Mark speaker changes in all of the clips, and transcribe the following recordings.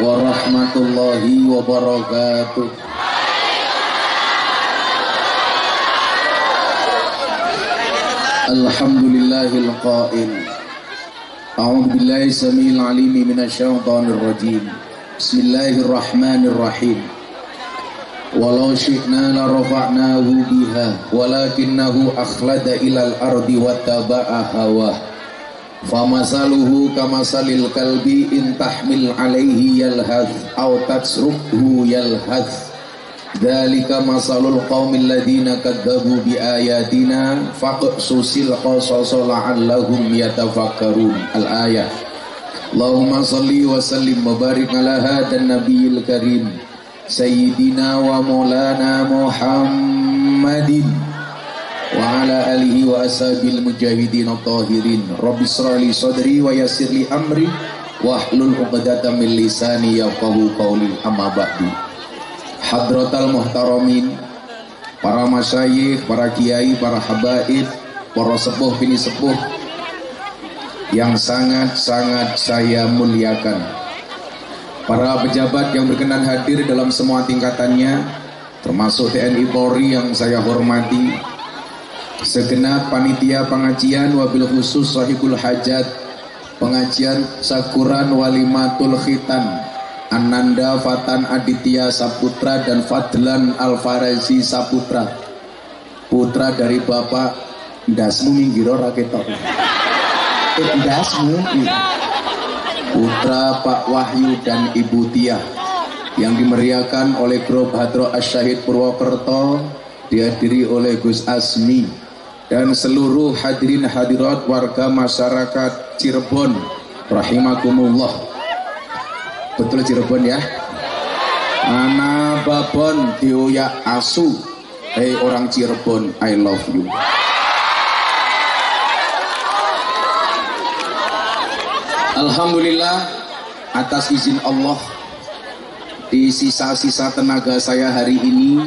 Speaker 1: warahmatullahi wabarakatuh. Alhamdulillahil qail. A'udzu billahi samil alimi minasyaitonir rajim. Bismillahirrahmanirrahim. Walau syi'na la rafa'nahu biha walakinnahu akhlada ilal ardi wattaba'a hawah. Famasaluhu kamasalil kalbi in tahmil alaihi yalhath aw tatsrukhu yalhath. Dzalika masalul qaumil ladzina kadzdzabu biayatina faqsusil qasasa la'allahum yatafakkarun. Al-ayah. Allahumma shalli wa sallim wa barik ala hadan nabiyil karim sayyidina wa maulana Muhammadin wa ala alihi wa ashabil mujahidin at-tahirin. Rabbi shrah li sadri wa yassir li amri wahlul 'uqdatam min lisani yafqahu qawli. Amma ba'du. Hadratal muhtaramin, para masyayikh, para kiai, para habaib, para sepuh bini sepuh yang sangat-sangat saya muliakan, para pejabat yang berkenan hadir dalam semua tingkatannya, termasuk TNI Polri yang saya hormati, segenap panitia pengajian, wabil khusus sahibul hajat pengajian Sakuran Walimatul Khitan Ananda Fatan Aditya Saputra dan Fadlan Alfarazi Saputra, putra dari Bapak Ndasmu minggiro raketok Ndasmu putra Pak Wahyu dan Ibu Tia, yang dimeriahkan oleh Grup Hadro Asyahid Purwokerto, dihadiri oleh Gus Asmi dan seluruh hadirin hadirat warga masyarakat Cirebon rahimakumullah. Betul Cirebon ya? Mana babon dioyak asu. Hei orang Cirebon, I love you. Alhamdulillah, atas izin Allah, di sisa-sisa tenaga saya hari ini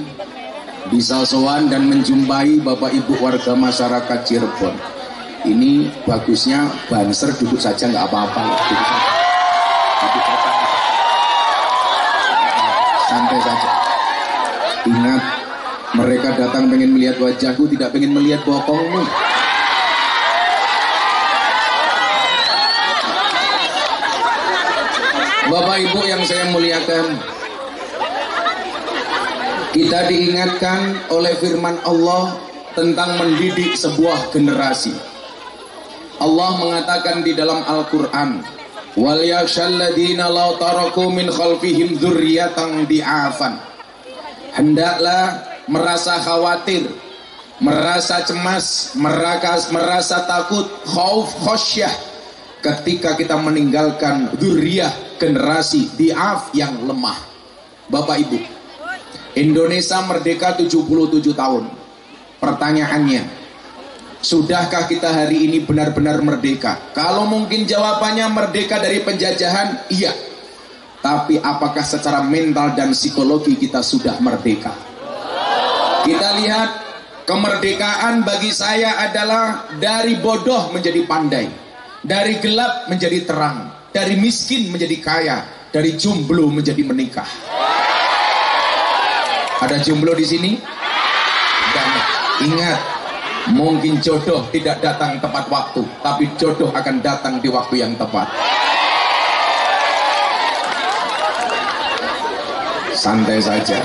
Speaker 1: bisa sowan dan menjumpai Bapak Ibu warga masyarakat Cirebon. Ini bagusnya banser duduk saja nggak apa-apa. Santai saja. Ingat, mereka datang pengen melihat wajahku, tidak pengen melihat bokongmu. Bapak Ibu yang saya muliakan, kita diingatkan oleh firman Allah tentang mendidik sebuah generasi. Allah mengatakan di dalam Al-Quran, wal yakhshal ladzina law taraku min khalfihim dzurriyyatan di'afan. Hendaklah merasa khawatir, merasa cemas, merasa takut, khauf khosyah, ketika kita meninggalkan dzurriyyah, generasi di'af yang lemah. Bapak Ibu, Indonesia merdeka 77 tahun. Pertanyaannya, sudahkah kita hari ini benar-benar merdeka? Kalau mungkin jawabannya merdeka dari penjajahan, iya. Tapi apakah secara mental dan psikologi kita sudah merdeka? Kita lihat, kemerdekaan bagi saya adalah dari bodoh menjadi pandai, dari gelap menjadi terang, dari miskin menjadi kaya, dari jomblo menjadi menikah. Ada jomblo di sini? Dan ingat, mungkin jodoh tidak datang tepat waktu, tapi jodoh akan datang di waktu yang tepat. Santai saja,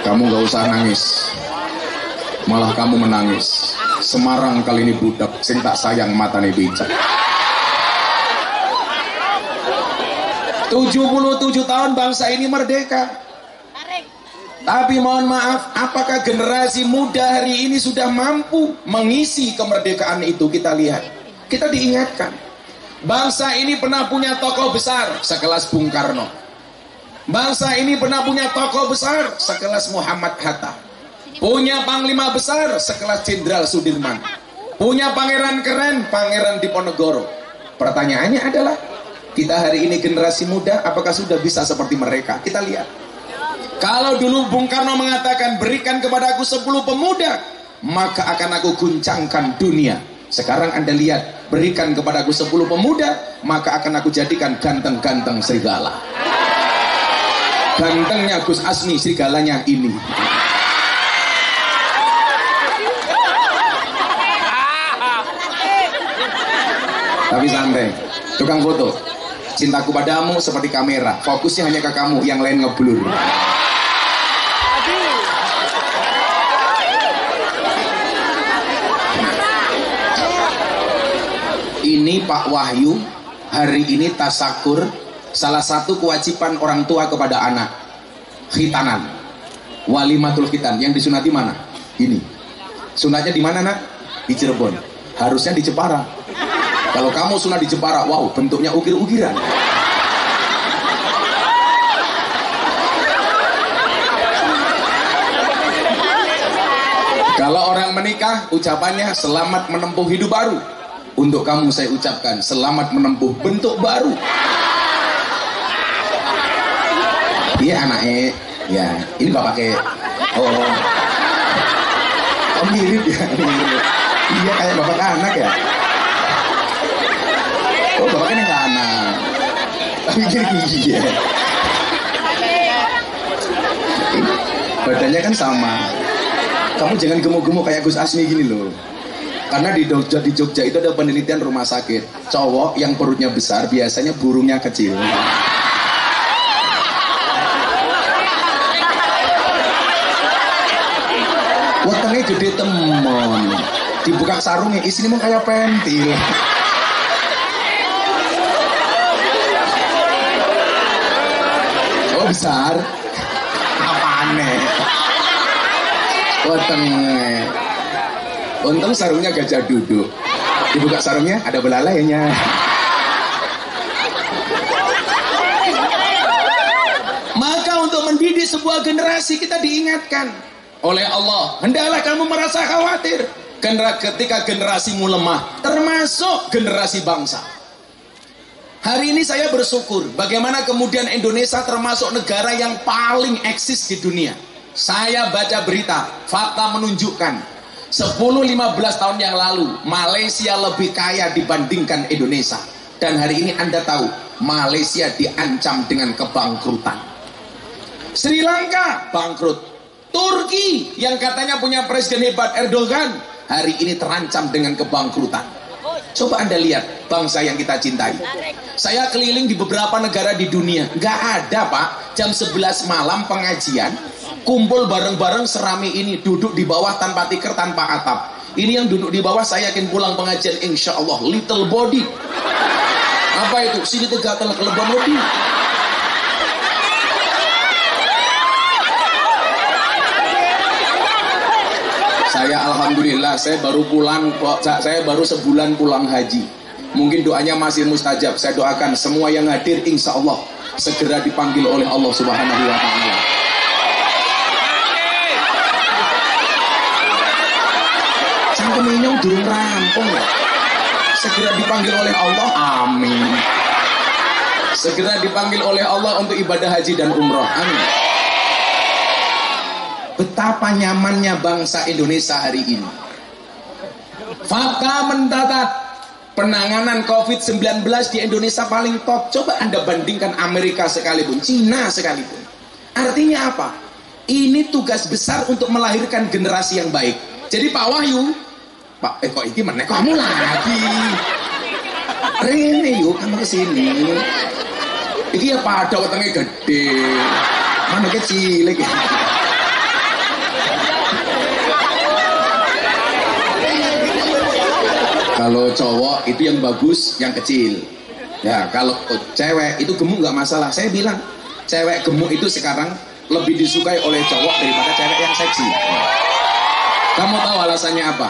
Speaker 1: kamu gak usah nangis, malah kamu menangis. Semarang kali ini budak, sing tak sayang matane becak. 77 tahun bangsa ini merdeka. Tapi mohon maaf, apakah generasi muda hari ini sudah mampu mengisi kemerdekaan itu? Kita lihat, kita diingatkan, bangsa ini pernah punya tokoh besar sekelas Bung Karno. Bangsa ini pernah punya tokoh besar sekelas Muhammad Hatta. Punya panglima besar sekelas Jenderal Sudirman. Punya pangeran keren, Pangeran Diponegoro. Pertanyaannya adalah, kita hari ini generasi muda, apakah sudah bisa seperti mereka? Kita lihat. Kalau dulu Bung Karno mengatakan, berikan kepada aku 10 pemuda, maka akan aku guncangkan dunia. Sekarang Anda lihat, berikan kepada aku 10 pemuda, maka akan aku jadikan ganteng-ganteng serigala. Gantengnya Gus Asmi, serigalanya ini. Tapi santai. Tukang foto, cintaku padamu seperti kamera, fokusnya hanya ke kamu, yang lain ngeblur. Ini Pak Wahyu, hari ini tasakur, salah satu kewajiban orang tua kepada anak, khitanan, walimatul khitan. Yang disunati mana? Ini. Sunatnya di mana, nak? Di Cirebon. Harusnya di Jepara. Kalau kamu sunat di Jepara, wow, bentuknya ukir-ukiran. Kalau orang menikah, ucapannya selamat menempuh hidup baru. Untuk kamu saya ucapkan selamat menempuh bentuk baru. Iya anaknya, ya ini bapaknya. Oh mirip ya, mirip. Iya kayak bapak anak ya. Oh bapaknya nggak anak. Tapi iya. Badannya kan sama. Kamu jangan gemuk-gemuk kayak Gus Asmi gini loh. Karena di Jogja itu ada penelitian rumah sakit, cowok yang perutnya besar biasanya burungnya kecil. Wetenge gede temon, dibuka sarungnya isinya mau kayak pentil. Oh besar, apa aneh? Wetenge. Untung sarungnya gajah duduk. Dibuka sarungnya ada belalainya. Maka untuk mendidik sebuah generasi kita diingatkan oleh Allah, hendaklah kamu merasa khawatir ketika generasimu lemah, termasuk generasi bangsa. Hari ini saya bersyukur bagaimana kemudian Indonesia termasuk negara yang paling eksis di dunia. Saya baca berita, fakta menunjukkan 10-15 tahun yang lalu Malaysia lebih kaya dibandingkan Indonesia. Dan hari ini Anda tahu Malaysia diancam dengan kebangkrutan. Sri Lanka bangkrut. Turki yang katanya punya presiden hebat Erdogan hari ini terancam dengan kebangkrutan. Coba Anda lihat bangsa yang kita cintai. Saya keliling di beberapa negara di dunia, nggak ada Pak jam 11 malam pengajian kumpul bareng-bareng serami ini, duduk di bawah tanpa tikar, tanpa atap. Ini yang duduk di bawah saya yakin pulang pengajian insya Allah little body. Apa itu? Sini tegatal kelebihan body. Saya alhamdulillah saya baru pulang, saya baru sebulan pulang haji. Mungkin doanya masih mustajab. Saya doakan semua yang hadir insya Allah segera dipanggil oleh Allah Subhanahu wa Ta'ala. Keminyong durung rampung ya. Segera dipanggil oleh Allah, amin. Segera dipanggil oleh Allah untuk ibadah haji dan umroh, amin. Betapa nyamannya bangsa Indonesia hari ini. Fakta mencatat penanganan COVID-19 di Indonesia paling top. Coba Anda bandingkan Amerika sekalipun, Cina sekalipun. Artinya apa? Ini tugas besar untuk melahirkan generasi yang baik. Jadi Pak Wahyu, Pak, kok ini mana kamu lagi? Rene yuk, kamu kesini. Ini ya pada wetenge gede, mana kecil lagi. Kalau cowok itu yang bagus, yang kecil. Ya, kalau cewek itu gemuk nggak masalah. Saya bilang, cewek gemuk itu sekarang lebih disukai oleh cowok daripada cewek yang seksi. Kamu tahu alasannya apa?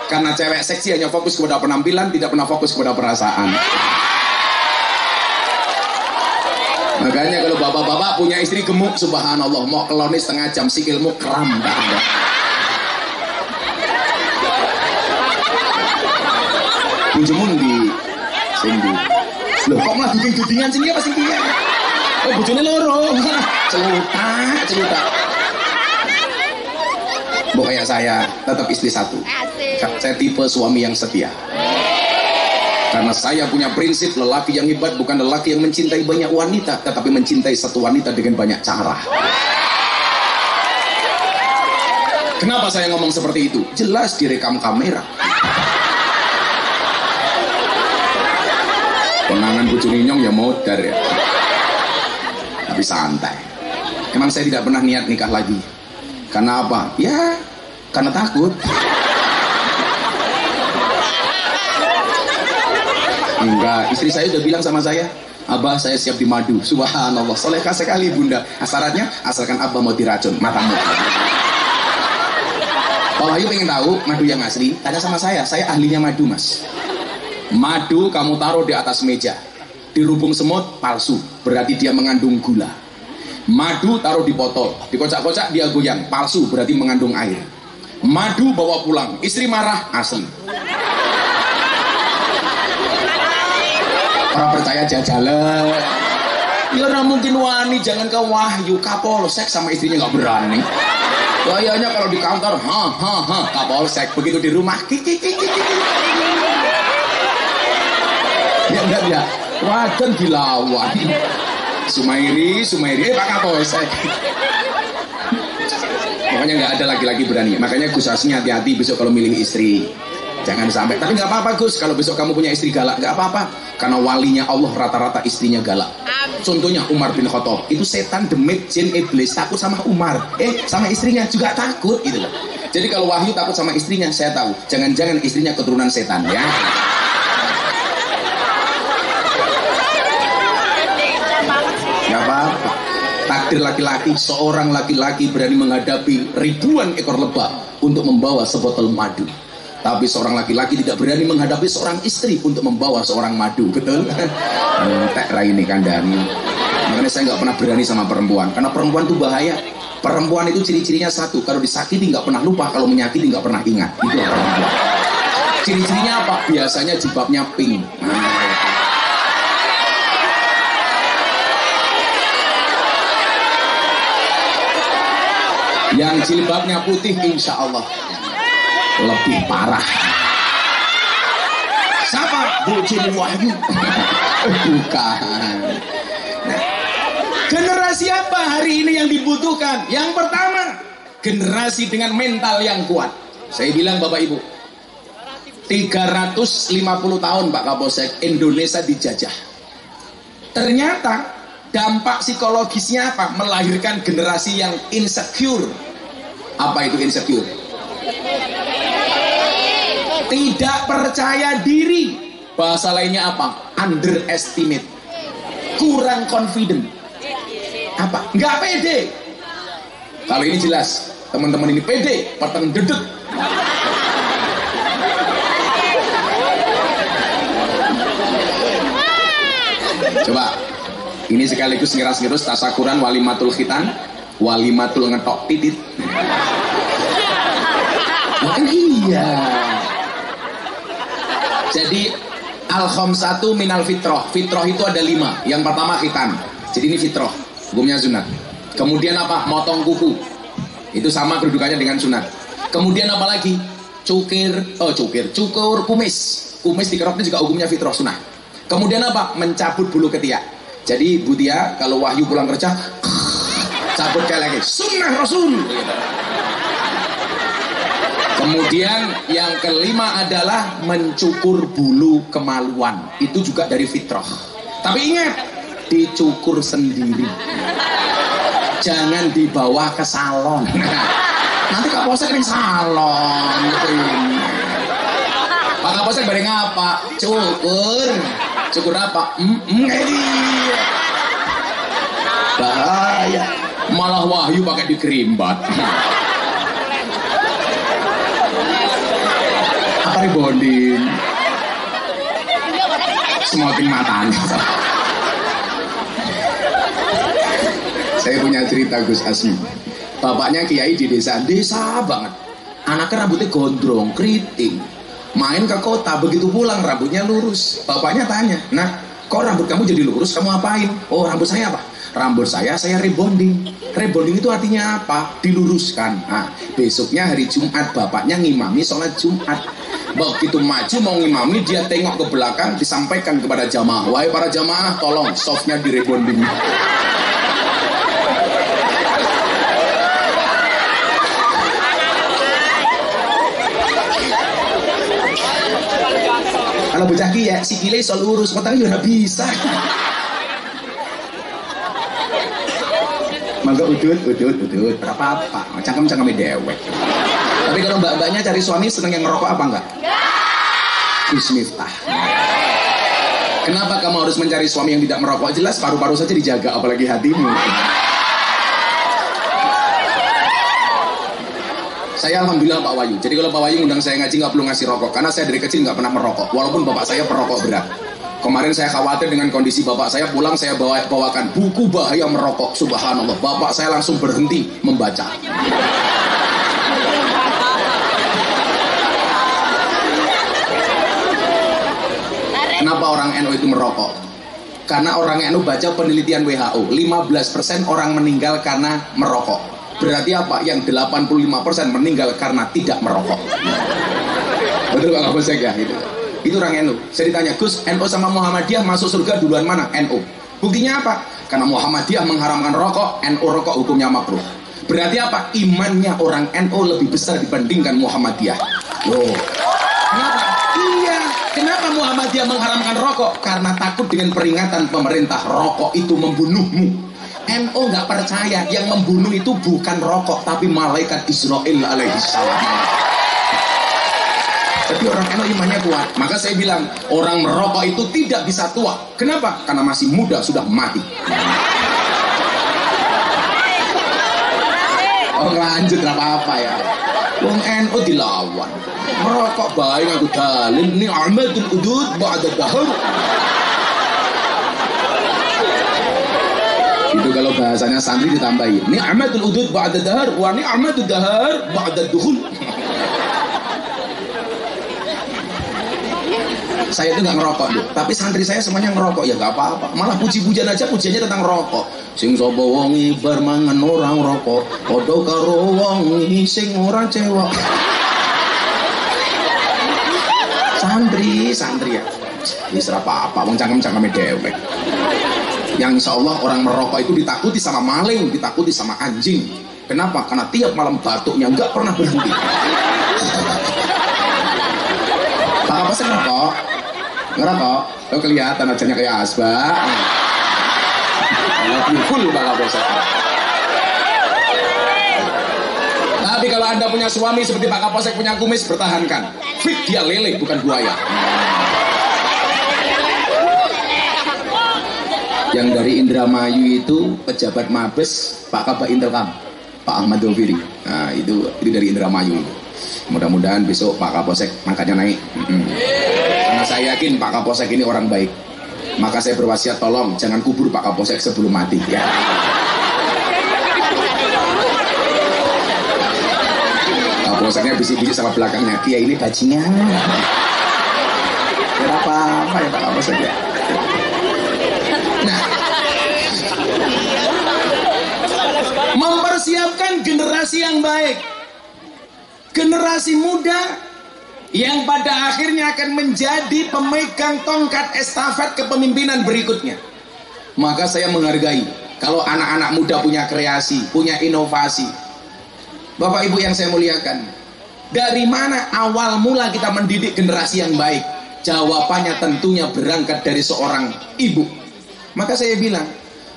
Speaker 1: Karena cewek seksi hanya fokus kepada penampilan, tidak pernah fokus kepada perasaan. Makanya kalau bapak-bapak punya istri gemuk, subhanallah, mau keloni setengah jam sikilmu kram tak ada. Bujumun di sini. Loh kok malah duding-dudingan sini apa sih dia? Oh bujune loro. Celutak. Bu kayak saya tetap istri satu. Saya tipe suami yang setia. Karena saya punya prinsip, lelaki yang hebat bukan lelaki yang mencintai banyak wanita, tetapi mencintai satu wanita dengan banyak cara. Kenapa saya ngomong seperti itu? Jelas direkam kamera. Pengangan bucu ninyong ya modar ya. Tapi santai. Emang saya tidak pernah niat nikah lagi. Karena apa? Ya, karena takut. Enggak, istri saya udah bilang sama saya, Abah saya siap dimadu. Subhanallah, solehkah sekali bunda. Syaratnya, asalkan Abah mau diracun matamu. Kalau Ayu pengen tahu madu yang asli, tanya sama saya ahlinya madu mas. Madu kamu taruh di atas meja, dirubung semut, palsu, berarti dia mengandung gula. Madu taruh di botol, dikocak-kocak dia goyang, palsu, berarti mengandung air. Madu bawa pulang, istri marah, asli. Orang percaya jajalan. Ya nah mungkin wani, jangan ke Wahyu, Kapolsek sama istrinya nggak berani. Kayaknya kalau di kantor, Kapolsek, begitu di rumah, ya, wajan dilawan. Sumairi, Pak Kapolsek. Pokoknya nggak ada laki-laki berani. Makanya Gus Hasmi hati-hati besok kalau milih istri. Jangan sampai, tapi nggak apa-apa Gus, kalau besok kamu punya istri galak, nggak apa-apa, karena walinya Allah rata-rata istrinya galak. Contohnya Umar bin Khattab, itu setan, demit, jin, iblis takut sama Umar, sama istrinya juga takut, gitu loh. Jadi kalau Wahyu takut sama istrinya, saya tahu, jangan-jangan istrinya keturunan setan, ya. Nggak apa-apa. Takdir laki-laki, seorang laki-laki berani menghadapi ribuan ekor lebah untuk membawa sebotol madu. Tapi seorang laki-laki tidak berani menghadapi seorang istri untuk membawa seorang madu, betul? Tak ini kandani. Makanya saya nggak pernah berani sama perempuan, karena perempuan itu bahaya. Perempuan itu ciri-cirinya satu, kalau disakiti nggak pernah lupa, kalau menyakiti nggak pernah ingat. Itu perempuan. Ciri-cirinya apa? Biasanya jilbabnya pink. Yang jilbabnya putih, insya Allah lebih parah. Siapa? Bujin Wahyu. Bukan. Nah, generasi apa hari ini yang dibutuhkan? Yang pertama, generasi dengan mental yang kuat. Saya bilang Bapak Ibu, 350 tahun Pak Kapolsek Indonesia dijajah. Ternyata dampak psikologisnya apa? Melahirkan generasi yang insecure. Apa itu insecure? Tidak percaya diri. Bahasa lainnya apa? Underestimate. Kurang confident. Apa? Nggak pede. Kalau ini jelas, teman-teman ini pede, peteng dedek. Coba, ini sekaligus ngeras-ngerus tasakuran walimatul khitan, walimatul ngetok titit. Iya. Jadi al-khamsatu minal fitrah. Fitrah itu ada 5. Yang pertama khitan. Jadi ini fitrah, hukumnya sunat. Kemudian apa? Motong kuku. Itu sama kedudukannya dengan sunat. Kemudian apa lagi? Cukur kumis. Kumis dikerok itu juga hukumnya fitrah sunat. Kemudian apa? Mencabut bulu ketiak. Jadi Bu Tia kalau Wahyu pulang kerja, cabut kayak lagi. Sunnah Rasul. Kemudian yang kelima adalah mencukur bulu kemaluan. Itu juga dari fitrah. Tapi ingat, dicukur sendiri. Jangan dibawa ke salon. Nanti Kapolsek ring salon. Pak Kapolsek bareng apa? Cukur. Cukur apa? Bahaya. Malah Wahyu pakai dikerimbat. Rebonding semakin matanya. Saya punya cerita Gus Hasmi. Bapaknya kiai di desa banget. Anaknya rambutnya gondrong, keriting. Main ke kota, begitu pulang rambutnya lurus. Bapaknya tanya, "Nah, Kok rambut kamu jadi lurus, kamu apain? Oh, rambut saya apa? Rambut saya rebonding. Rebonding itu artinya apa? Diluruskan. Nah, besoknya hari Jumat bapaknya ngimami sholat Jumat. Begitu maju mau ngimami, dia tengok ke belakang, disampaikan kepada jamaah, wahai para jamaah, tolong softnya di rebonding. Kalau bocah ki ya sikile iso lurus, matanya juga bisa. Mangga udut, berapa apa? Cangkem-cangkeme dewek. Tapi kalau mbak-mbaknya cari suami seneng yang ngerokok apa enggak? Bismillah. Kenapa kamu harus mencari suami yang tidak merokok? Jelas paru-paru saja dijaga, apalagi hatimu. Saya alhamdulillah Pak Wahyu. Jadi kalau Pak Wahyu ngundang saya ngaji nggak perlu ngasih rokok, karena saya dari kecil nggak pernah merokok. Walaupun bapak saya perokok berat. Kemarin saya khawatir dengan kondisi bapak saya, pulang saya bawakan buku bahaya merokok. Subhanallah, bapak saya langsung berhenti membaca. Kenapa orang NU itu merokok? Karena orang NU baca penelitian WHO, 15% orang meninggal karena merokok. Berarti apa? Yang 85% meninggal karena tidak merokok. Betul Pak Kapolsek ya? Itu orang NU. Saya ditanya, Gus, NU sama Muhammadiyah masuk surga duluan mana? NU. Buktinya apa? Karena Muhammadiyah mengharamkan rokok, NU rokok hukumnya makruh. Berarti apa? Imannya orang NU lebih besar dibandingkan Muhammadiyah. Loh. Kenapa? Iya. Kenapa Muhammadiyah mengharamkan rokok? Karena takut dengan peringatan pemerintah, rokok itu membunuhmu. NU nggak percaya yang membunuh itu bukan rokok, tapi malaikat Israel alaihissalam. Jadi orang NU imannya kuat. Maka saya bilang orang merokok itu tidak bisa tua. Kenapa? Karena masih muda sudah mati. Oh lanjut apa-apa ya. Wong NU dilawan. Merokok baik aku dalil ni Ahmadul Udud ba'da dahur. Itu kalau bahasanya santri ditambahin. Ni Ahmadul Udud ba'da dahur wa ni Ahmadul dahur ba'da dukhul. Saya itu nggak ngerokok dulu, tapi santri saya semuanya ngerokok, ya nggak apa-apa. Malah puji-pujian aja, pujiannya tentang rokok. Sing sapa wongi bar mangan orang rokok, padha karo wongi sing ora cewek. Santri ya. Wis ora apa-apa, wong cangkem-cangkeme dhewek. Yang insya Allah orang merokok itu ditakuti sama maling, ditakuti sama anjing. Kenapa? Karena tiap malam batuknya nggak pernah berhenti. Pak apa sih ngerokok? Ngerokok? Lo kelihatan wajahnya kayak asbak. Full Pak Kapolsek. Tapi kalau Anda punya suami seperti Pak Kapolsek punya kumis, pertahankan. Fit dia lele bukan buaya. Yang dari Indramayu itu pejabat Mabes Pak Kabak Intelkam, Pak Ahmad Doviri. Nah itu dari Indramayu. Mudah-mudahan besok Pak Kapolsek angkatnya naik. Karena saya yakin Pak Kapolsek ini orang baik. Maka saya berwasiat tolong jangan kubur Pak Kapolsek sebelum mati ya. Kapolseknya bisik-bisik sama belakangnya, Kia ini bajingan. Apa ya Pak Kapolsek ya. Nah, mempersiapkan generasi yang baik, generasi muda yang pada akhirnya akan menjadi pemegang tongkat estafet kepemimpinan berikutnya. Maka saya menghargai kalau anak-anak muda punya kreasi, punya inovasi. Bapak Ibu yang saya muliakan, dari mana awal mula kita mendidik generasi yang baik? Jawabannya tentunya berangkat dari seorang ibu. Maka saya bilang,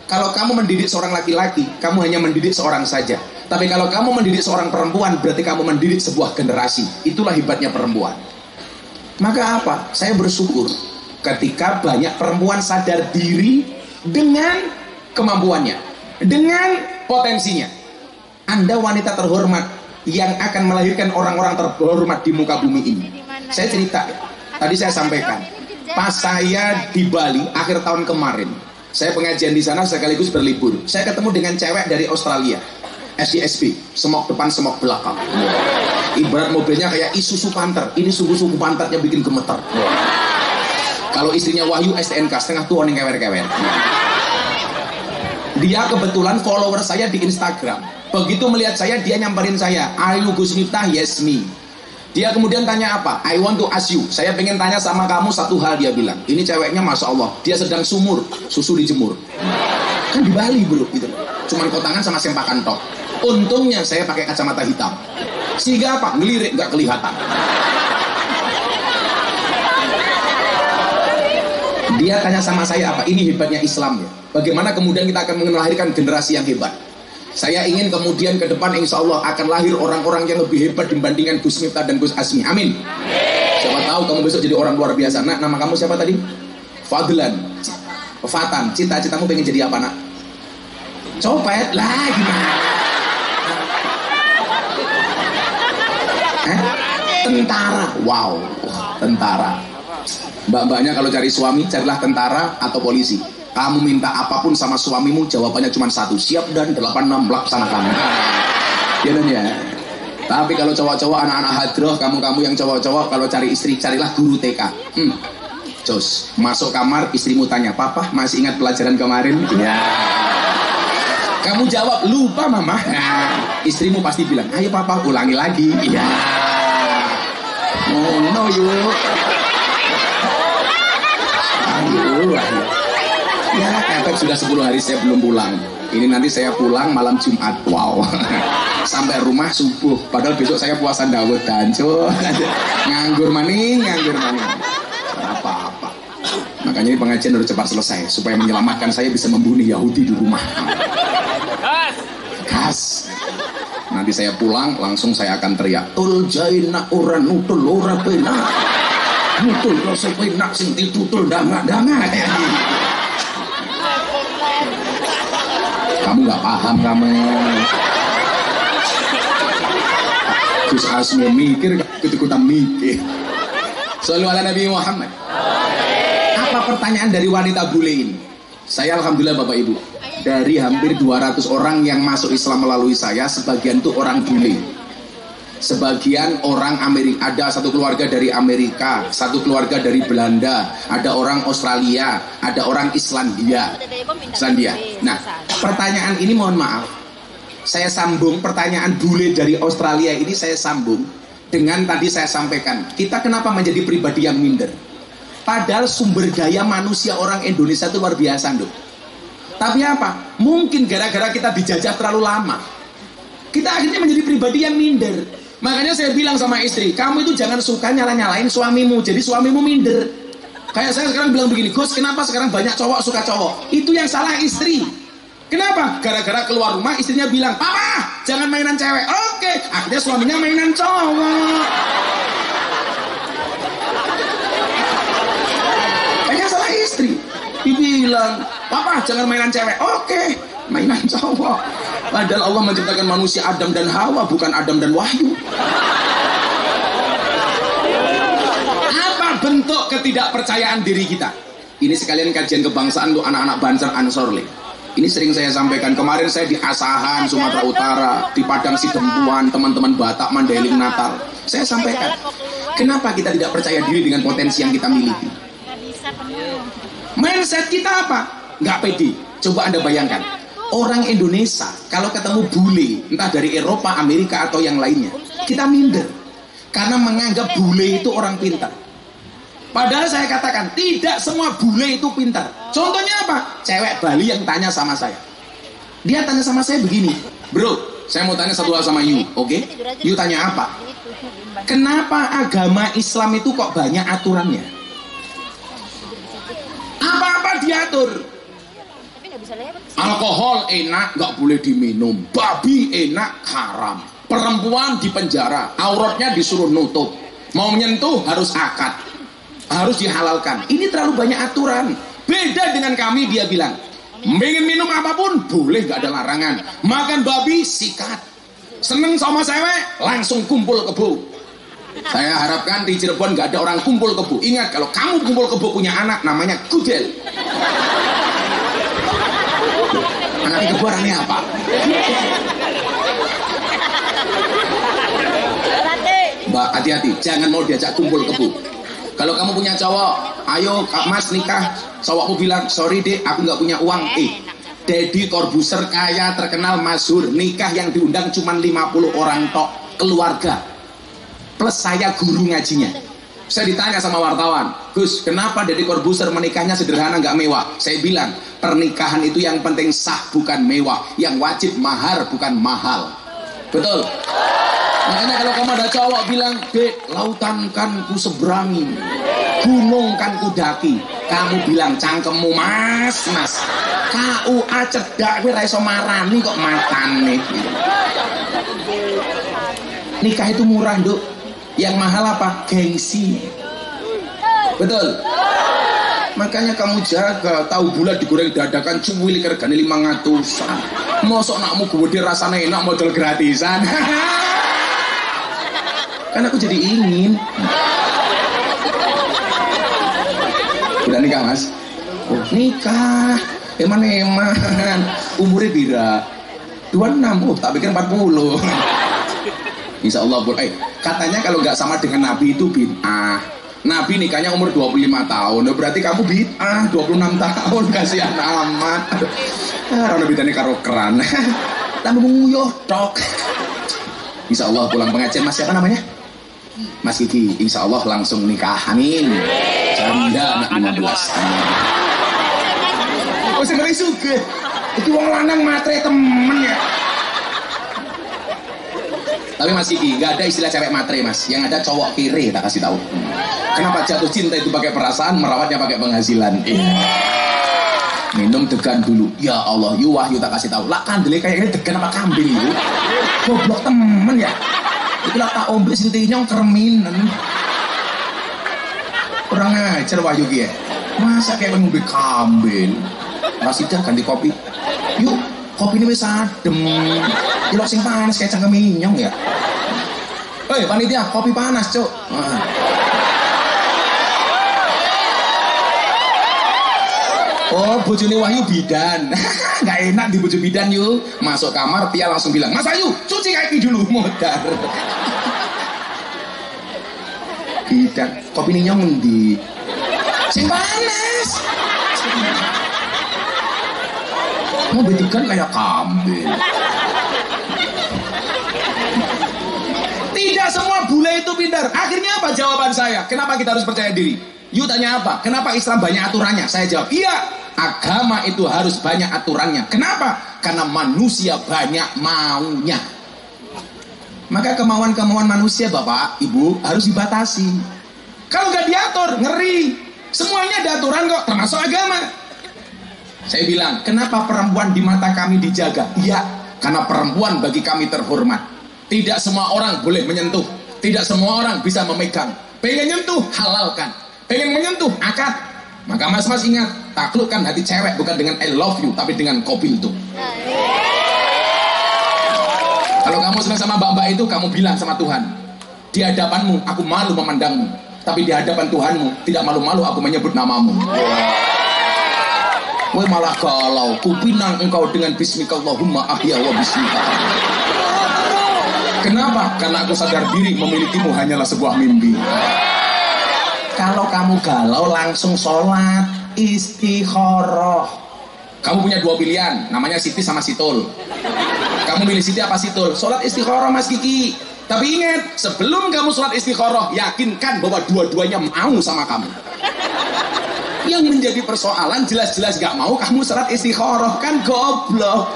Speaker 1: kalau kamu mendidik seorang laki-laki, kamu hanya mendidik seorang saja. Tapi kalau kamu mendidik seorang perempuan, berarti kamu mendidik sebuah generasi. Itulah hebatnya perempuan. Maka apa? Saya bersyukur ketika banyak perempuan sadar diri dengan kemampuannya, dengan potensinya. Anda wanita terhormat yang akan melahirkan orang-orang terhormat di muka bumi ini. Saya cerita, tadi saya sampaikan, pas saya di Bali akhir tahun kemarin, saya pengajian di sana sekaligus berlibur. Saya ketemu dengan cewek dari Australia, SDSB, semok depan, semok belakang. Ibarat mobilnya kayak Isuzu Panther. Ini sungguh-sungguh pantatnya bikin gemeter. Kalau istrinya Wahyu STNK setengah tua nih kewer-kewer. Dia kebetulan follower saya di Instagram. Begitu melihat saya, dia nyamperin saya, "Are you Gus Miftah?" "Yes, me." Dia kemudian tanya apa? "I want to ask you." Saya pengen tanya sama kamu satu hal, dia bilang. Ini ceweknya Masya Allah, dia sedang sumur, susu dijemur. Kan di Bali bro, gitu. Cuman kotangan sama sempakan tok. Untungnya saya pakai kacamata hitam. Sehingga apa? Ngelirik nggak kelihatan. Dia tanya sama saya apa? Ini hebatnya Islam ya. Bagaimana kemudian kita akan melahirkan generasi yang hebat. Saya ingin kemudian ke depan insya Allah akan lahir orang-orang yang lebih hebat dibandingkan Gus Miftah dan Gus Asmi. Amin. Siapa tahu kamu besok jadi orang luar biasa. Nak, nama kamu siapa tadi? Fadlan. Fatan. Cita-citamu pengen jadi apa nak? Copet lah gimana? Tentara. Wow, tentara. Mbak-mbaknya kalau cari suami, carilah tentara atau polisi. Kamu minta apapun sama suamimu, jawabannya cuma satu, siap dan 86 laksanakan. Ya dan ya. Tapi kalau cowok-cowok, anak-anak hadroh, kamu-kamu yang cowok-cowok, kalau cari istri, carilah guru TK. Jos, masuk kamar, istrimu tanya, "Papa masih ingat pelajaran kemarin?" Ya. Kamu jawab, "Lupa mama." Nah, istrimu pasti bilang, "Ayo papa, ulangi lagi." Ya. Oh no yuk. Ayo. Ya, efek sudah 10 hari saya belum pulang. Ini nanti saya pulang malam Jumat. Wow. Sampai rumah subuh. Padahal besok saya puasa Dawud dan nganggur maning. Apa-apa. Makanya ini pengajian harus cepat selesai supaya menyelamatkan saya bisa membunuh Yahudi di rumah. Gas. Nanti saya pulang langsung saya akan teriak, "Tul jaina uran utul ora pena. Nutul rasa pena sing ditutul danga-danga." Kamu nggak paham kamu. Gus Asmi mikir, ikut-ikutan mikir. Shallu ala Nabi Muhammad. Apa pertanyaan dari wanita bule ini? Saya alhamdulillah Bapak Ibu, dari hampir 200 orang yang masuk Islam melalui saya, sebagian itu orang bule. Sebagian orang Amerika, ada satu keluarga dari Amerika, satu keluarga dari Belanda, ada orang Australia, ada orang Islandia. Nah, pertanyaan ini mohon maaf, saya sambung pertanyaan bule dari Australia ini, saya sambung dengan tadi saya sampaikan, kita kenapa menjadi pribadi yang minder? Padahal sumber daya manusia orang Indonesia itu luar biasa, Nduk. Tapi apa? Mungkin gara-gara kita dijajah terlalu lama, kita akhirnya menjadi pribadi yang minder. Makanya saya bilang sama istri, kamu itu jangan suka nyala-nyalain suamimu, jadi suamimu minder. Kayak saya sekarang bilang begini, "Gus, kenapa sekarang banyak cowok suka cowok?" Itu yang salah istri. Kenapa? Gara-gara keluar rumah istrinya bilang, "Papa, jangan mainan cewek." Oke, akhirnya suaminya mainan cowok. Kayaknya salah istri. Dibilang, "Papa, jangan mainan cewek." Oke, mainan cowok. Padahal Allah menciptakan manusia Adam dan Hawa, bukan Adam dan Wahyu. Apa bentuk ketidakpercayaan diri kita? Ini sekalian kajian kebangsaan untuk anak-anak Banser Ansorle. Ini sering saya sampaikan. Kemarin saya di Asahan, Sumatera Utara, di Padang Sidempuan, teman-teman Batak, Mandailing, Natal. Saya sampaikan, kenapa kita tidak percaya diri dengan potensi yang kita miliki? Mindset kita apa? Nggak pede. Coba Anda bayangkan. Orang Indonesia kalau ketemu bule, entah dari Eropa, Amerika atau yang lainnya, kita minder karena menganggap bule itu orang pintar. Padahal saya katakan tidak semua bule itu pintar. Contohnya apa? Cewek Bali yang tanya sama saya. Dia tanya sama saya begini, "Bro, saya mau tanya satu hal sama you, oke? You tanya apa? Kenapa agama Islam itu kok banyak aturannya? Apa-apa diatur. Alkohol enak, nggak boleh diminum. Babi enak, haram. Perempuan di penjara, auratnya disuruh nutup. Mau menyentuh harus akad, harus dihalalkan. Ini terlalu banyak aturan. Beda dengan kami," dia bilang. "Ingin minum apapun boleh, nggak ada larangan. Makan babi sikat. Seneng sama cewek langsung kumpul kebo." Saya harapkan di Cirebon nggak ada orang kumpul kebo. Ingat, kalau kamu kumpul kebo punya anak, namanya kudel. Anaknya kebo orangnya apa? Mbak, hati-hati, jangan mau diajak kumpul kebo. Kalau kamu punya cowok, ayo Kak Mas nikah. Cowokmu bilang, sorry dek, aku nggak punya uang. Deddy Corbuzier kaya, terkenal, masyhur, nikah yang diundang cuma 50 orang tok, keluarga. Plus saya guru ngajinya. Saya ditanya sama wartawan, Gus, kenapa Deddy Corbuzier menikahnya sederhana nggak mewah? Saya bilang, pernikahan itu yang penting sah bukan mewah, yang wajib mahar bukan mahal. Betul? Makanya kalau kamu ada cowok bilang, dek, lautan kan ku seberangi, gunung kan ku daki, kamu bilang cangkemmu mas, KUA cedak kowe ra iso marani kok matane. Nikah itu murah, Nduk. Yang mahal apa? Gengsi. Betul? Makanya kamu jaga, tahu bulat digoreng dadakan cuwili regane 500-an. Mosok nakmu gede rasane enak modal gratisan. Kan aku jadi ingin. Udah nikah, Mas? Oh, nikah. Eman-eman. Umurnya bira 26. Tak pikir 40. Insya Allah. Katanya kalau nggak sama dengan Nabi itu bid'ah. Nabi nikahnya umur 25 tahun. Berarti kamu bid'ah 26 tahun. Kasihan amat. Karena bid'ahnya karo keran. Tambah nguyuh tok. Insya Allah pulang pengajian. Mas siapa namanya? Mas Kiki. Insya Allah langsung nikah. Amin. Janda anak 15. Oh, saya suka. Itu wong lanang matre temen ya. Tapi Mas Kiki, nggak ada istilah cewek matre, Mas. Yang ada cowok kiri, tak kasih tahu. Kenapa jatuh cinta itu pakai perasaan, merawatnya pakai penghasilan? Minum degan dulu. Ya Allah, yu wahyu tak kasih tahu. Lah kandele kayak ini degan apa kambing itu? Goblok temen ya. Itu lah tak ombe sintinya kerminan. Kurang ajar wahyu ya. Masa kayak ngombe kambing? Rasidah ganti kopi. Yuk, kopi ini wis adem. Ilok sing panas kayak cangkem minyong ya. Panitia, kopi panas, Cuk. Oh, bojone Wahyu bidan. Gak enak di bojo bidan yuk. Masuk kamar, Tia langsung bilang, Mas Ayu, cuci kaki dulu, modar. Bidan, kopi ini nyong di sing panas. Mau betikan kayak kambing. Tidak semua bule itu pintar. Akhirnya apa jawaban saya? Kenapa kita harus percaya diri? You tanya apa? Kenapa Islam banyak aturannya? Saya jawab, iya, agama itu harus banyak aturannya. Kenapa? Karena manusia banyak maunya. Maka kemauan-kemauan manusia, Bapak, Ibu, harus dibatasi. Kalau nggak diatur, ngeri. Semuanya ada aturan kok, termasuk agama. Saya bilang, kenapa perempuan di mata kami dijaga? Iya, karena perempuan bagi kami terhormat. Tidak semua orang boleh menyentuh. Tidak semua orang bisa memegang. Pengen nyentuh, halalkan. Pengen menyentuh, akad. Maka mas-mas ingat, taklukkan hati cewek bukan dengan I love you, tapi dengan kopi itu. Kalau kamu senang sama mbak-mbak itu, kamu bilang sama Tuhan, di hadapanmu aku malu memandangmu, tapi di hadapan Tuhanmu tidak malu-malu aku menyebut namamu. Woi malah galau, kupinang engkau dengan bismikallahumma ahya wa bismika. Kenapa? Karena aku sadar diri memilikimu hanyalah sebuah mimpi. Kalau kamu galau langsung sholat istikharah. Kamu punya dua pilihan, namanya Siti sama Situl. Kamu milih Siti apa Situl? Sholat istikharah, Mas Kiki. Tapi ingat, sebelum kamu sholat istikharah, yakinkan bahwa dua-duanya mau sama kamu. Yang menjadi persoalan jelas-jelas gak mau kamu sholat istikharah, kan goblok.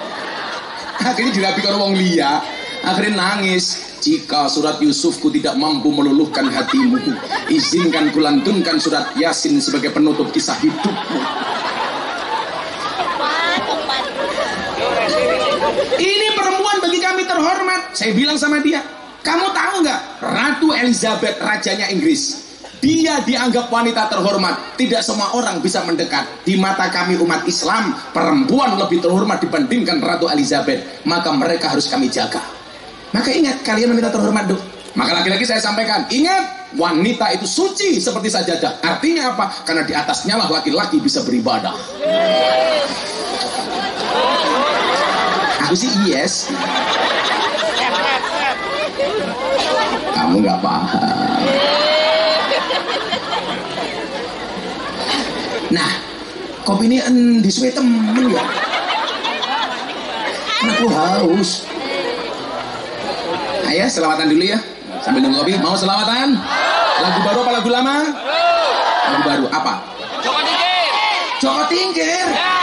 Speaker 1: Akhirnya dirapikan wong liya. Akhirnya nangis. Jika surat Yusufku tidak mampu meluluhkan hatimu, izinkan kulantunkan surat Yasin sebagai penutup kisah hidupmu. Ini perempuan bagi kami terhormat. Saya bilang sama dia, kamu tahu nggak, Ratu Elizabeth, rajanya Inggris, dia dianggap wanita terhormat. Tidak semua orang bisa mendekat. Di mata kami umat Islam, perempuan lebih terhormat dibandingkan Ratu Elizabeth. Maka mereka harus kami jaga. Maka ingat, kalian wanita terhormat, Duk. Maka laki-laki saya sampaikan, ingat, wanita itu suci seperti sajadah. Artinya apa? Karena di atasnya lah laki-laki bisa beribadah. Aku sih yes. Kamu nggak paham. Kopi ini endi suwe temen ya. Aku haus. Ayo selawatan dulu ya. Sambil nunggu kopi. Mau selawatan? Lagu baru apa lagu lama? Lagu baru apa?
Speaker 2: Joko Tingkir.
Speaker 1: Joko Tingkir.
Speaker 2: Ya.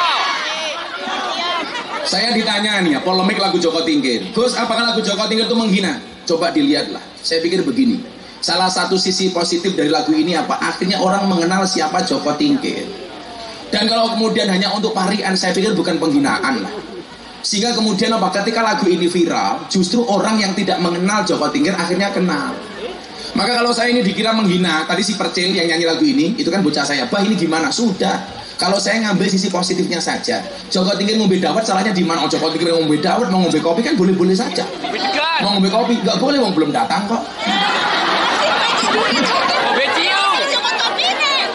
Speaker 1: Saya ditanya nih ya, polemik lagu Joko Tingkir. Gus, apakah lagu Joko Tingkir itu menghina? Coba dilihatlah. Saya pikir begini. Salah satu sisi positif dari lagu ini apa? Akhirnya orang mengenal siapa Joko Tingkir. Dan kalau kemudian hanya untuk parian, saya pikir bukan penghinaan lah. Sehingga kemudian apa? Ketika lagu ini viral, justru orang yang tidak mengenal Joko Tingkir akhirnya kenal. Maka kalau saya ini dikira menghina, tadi si Percil yang nyanyi lagu ini, itu kan bocah saya. Bah ini gimana? Sudah. Kalau saya ngambil sisi positifnya saja. Joko Tingkir ngombe dawet, salahnya di mana? Oh, Joko Tingkir ngombe dawet, mau ngombe kopi kan boleh-boleh saja. Mau ngombe kopi nggak boleh, mau belum datang kok.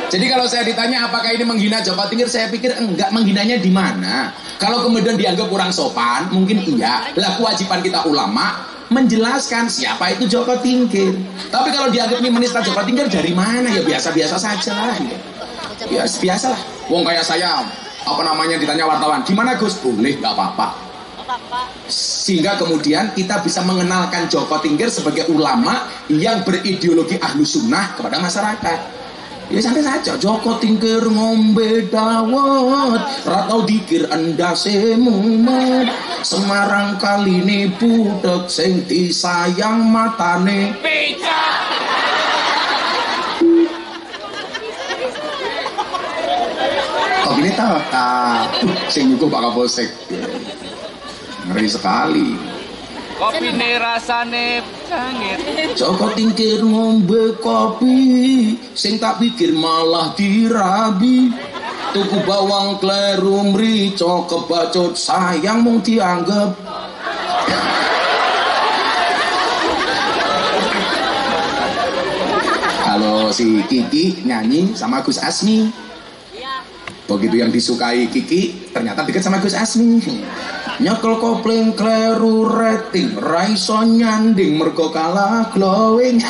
Speaker 1: Jadi kalau saya ditanya apakah ini menghina Joko Tingkir, saya pikir enggak. Menghinanya di mana? Kalau kemudian dianggap kurang sopan, mungkin iya. Lah kewajiban kita ulama menjelaskan siapa itu Joko Tingkir. Tapi kalau dianggap ini menista Joko Tingkir dari mana? Ya biasa-biasa saja lah. Ya biasa lah. Wong kayak saya, apa namanya, ditanya wartawan, gimana Gus? Boleh, nggak apa-apa. Sehingga kemudian kita bisa mengenalkan Joko Tingkir sebagai ulama yang berideologi ahlus sunnah kepada masyarakat. Ya santai saja. Joko Tingkir ngombe dawet, ratau dikir endase mumet, Semarang kali ini budek sing disayang matane
Speaker 2: Pecah.
Speaker 1: kok ini tahu sing nyukuh Pak Kapolsek. Ngeri sekali.
Speaker 2: Kopi ne rasane cangit.
Speaker 1: Joko Tingkir ngombe kopi, sing tak pikir malah dirabi. Tuku bawang kleru mrica kebacut sayang mung dianggap. Kalau si Kiki nyanyi sama Gus Asmi, begitu yang disukai Kiki ternyata deket sama Gus Asmi. Nyekel kopling kleru rating, raiso nyanding mergo kalah glowing.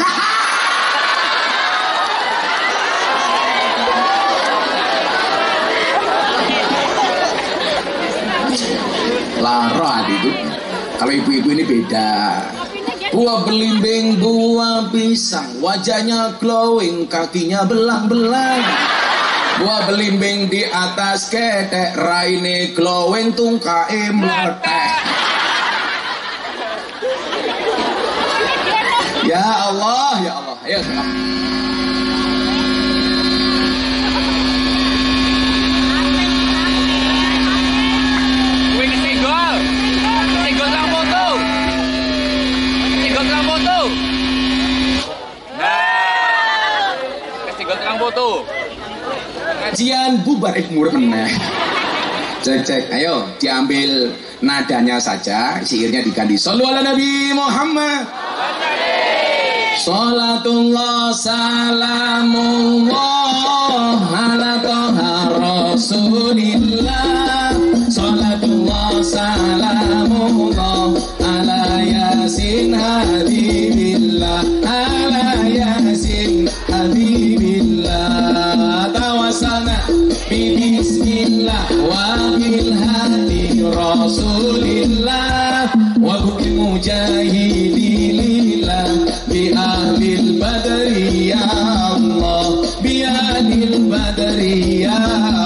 Speaker 1: Lara itu. Kalau ibu-ibu ini beda. Buah belimbing, buah pisang, wajahnya glowing, kakinya belang-belang. Buah belimbing di atas ketek, raine glowing, tungkae meletek. Ya Allah, ya Allah. Ayo sekarang.
Speaker 2: Wing senggol. Senggol terang foto. Senggol terang foto. Nah. Senggol terang foto.
Speaker 1: Kajian bubar murah meneh. Cek, ayo diambil nadanya saja, syairnya diganti. Shallu ala Nabi Muhammad. Salatullah salamullah ala toha rasulillah. Salatullah salamullah ala yasin habibillah. Ala yasin habibillah. Tawassalna bismillah wa bil hadi rasulillah wa bil mujahidilillah bi ahlil badri ya Allah, bi ahlil badri ya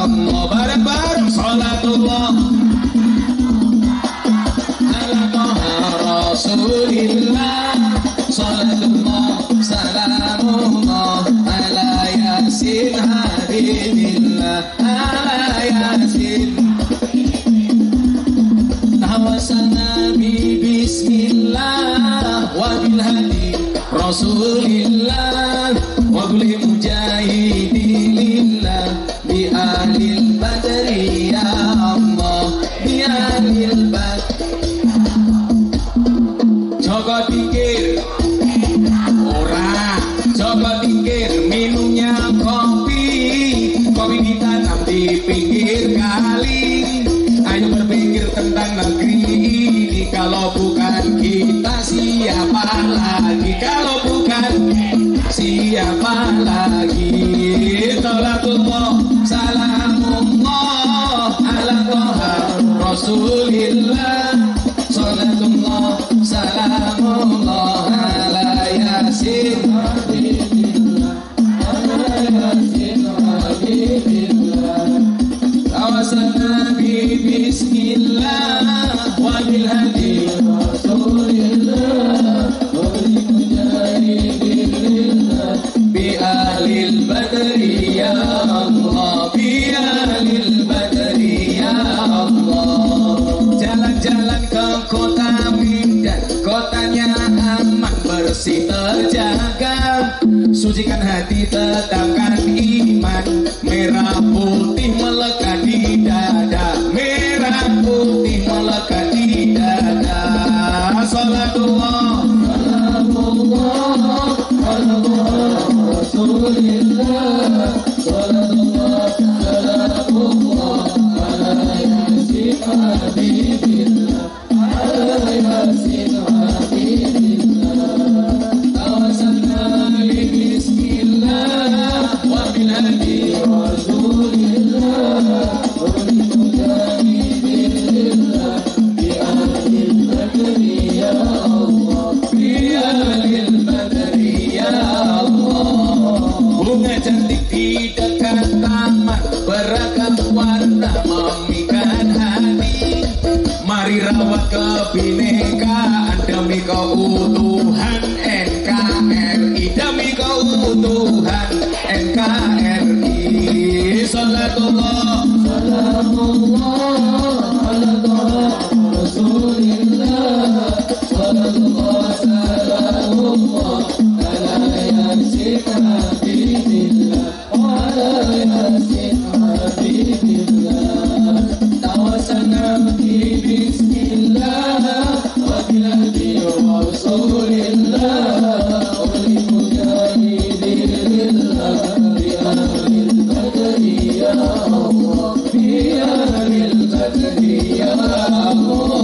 Speaker 1: Allah. Bareng-bareng salatullah ala toha rasulillah. Salatullah salamullah ala yasin habibillah. Ala yasin tawassalna bi bismillah wa bil hadi rasulillah wa bil mujahidilillah bi ahlil badri ya Allah, bi ahlil badri. Joko Tingkir ora, Joko Tingkir minumnya kopi, kopi ditanam di pinggir kali. Ayo berpikir tentang negeri ini, kalau bukan kita siapa lagi? Kalau bukan siapa lagi? Salatullah salamullah Rasulillah Salatullah Salamullah ala Yasin Habibillah ala Yasin Habibillah Tawassal Nabi Bismillah wa bil hadi Rasulillah wa bil mujahidillah bi ahlil badri ya Allah bi ahlil badri ya Allah. Jalan-jalan ke kota Medan, kotanya aman bersih terjaga, sucikan hati tetapkan iman, merah putih melekat di dada, merah putih melekat di dada. Salatullah Salamullah Salamullah Rasulillah Salatullah Salamullah ala Yasin Habibillah ala Yasin Habibillah Tawasalna Bismillah wa bil hadi Rasulillah wa bil mujahidillah bi ahlil badri ya Allah bi ahlil badri ya Allah. Bunga cantik di dekat taman beragam warna memikat hati, mari rawat kebinekaan demi keutuhan NKRI, demi keutuhan NKRI. Salatullah Salamullah ala Rasulillah Salatullah Salamullah ala Yasin Habibillah ala Yasin Habibillah Tawassal Bismillah wa bil hadi Rasulillah wa bil mujahidillah bi ahlil badri ya Allah bi ahlil badri ya Allah.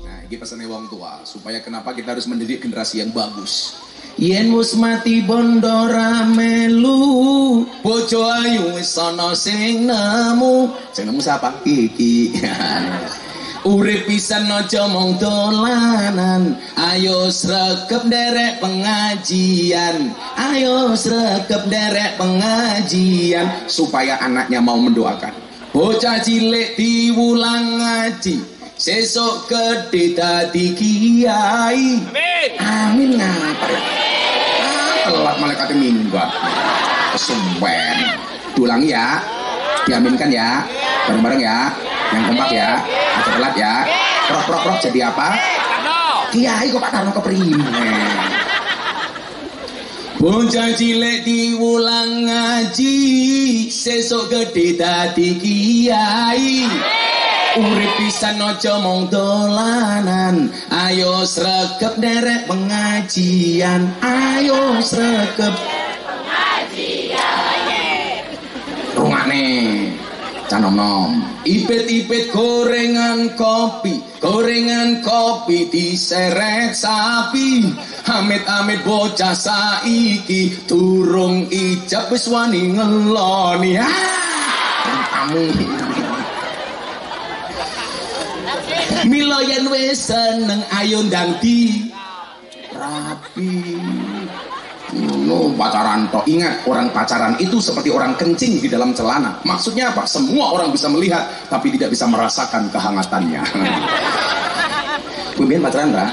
Speaker 1: Nah, ini pesannya wong tua supaya kenapa kita harus mendidik generasi yang bagus. Yen wis mati bondo ra melu, bojo ayu wis ana sing nemu. Sing nemu sapa? Iki. Urip pisan aja mung dolanan, ayo sregep nderek pengajian, ayo sregep nderek pengajian supaya anaknya mau mendoakan. Bocah cilik diwulang ngaji, sesuk gede dadi kiai. Amin. Amin ngapa? Telat malaikat minggat. Kesuwen. Diulang ya. Diaminkan ya. Bareng-bareng ya. Yang kompak ya. Aja telat ya. Prok jadi apa? Kiai kok Pak Tarno keprimen. Bocah cilik diulang ngaji, sesuk gede dadi kiai. Urip pisan aja mung dolanan, ayo sregep nderek pengajian, ayo sregep pengajian. Rungane canom-nom, ipit-ipit gorengan kopi diseret sapi, amit-amit bocah saiki durung ijab wis wani ngeloni. Kamu mila yen wis seneng ayo ndang di rapi. No, pacaran toh. Ingat, orang pacaran itu seperti orang kencing di dalam celana. Maksudnya apa? Semua orang bisa melihat tapi tidak bisa merasakan kehangatannya. Kemudian pacaran enggak?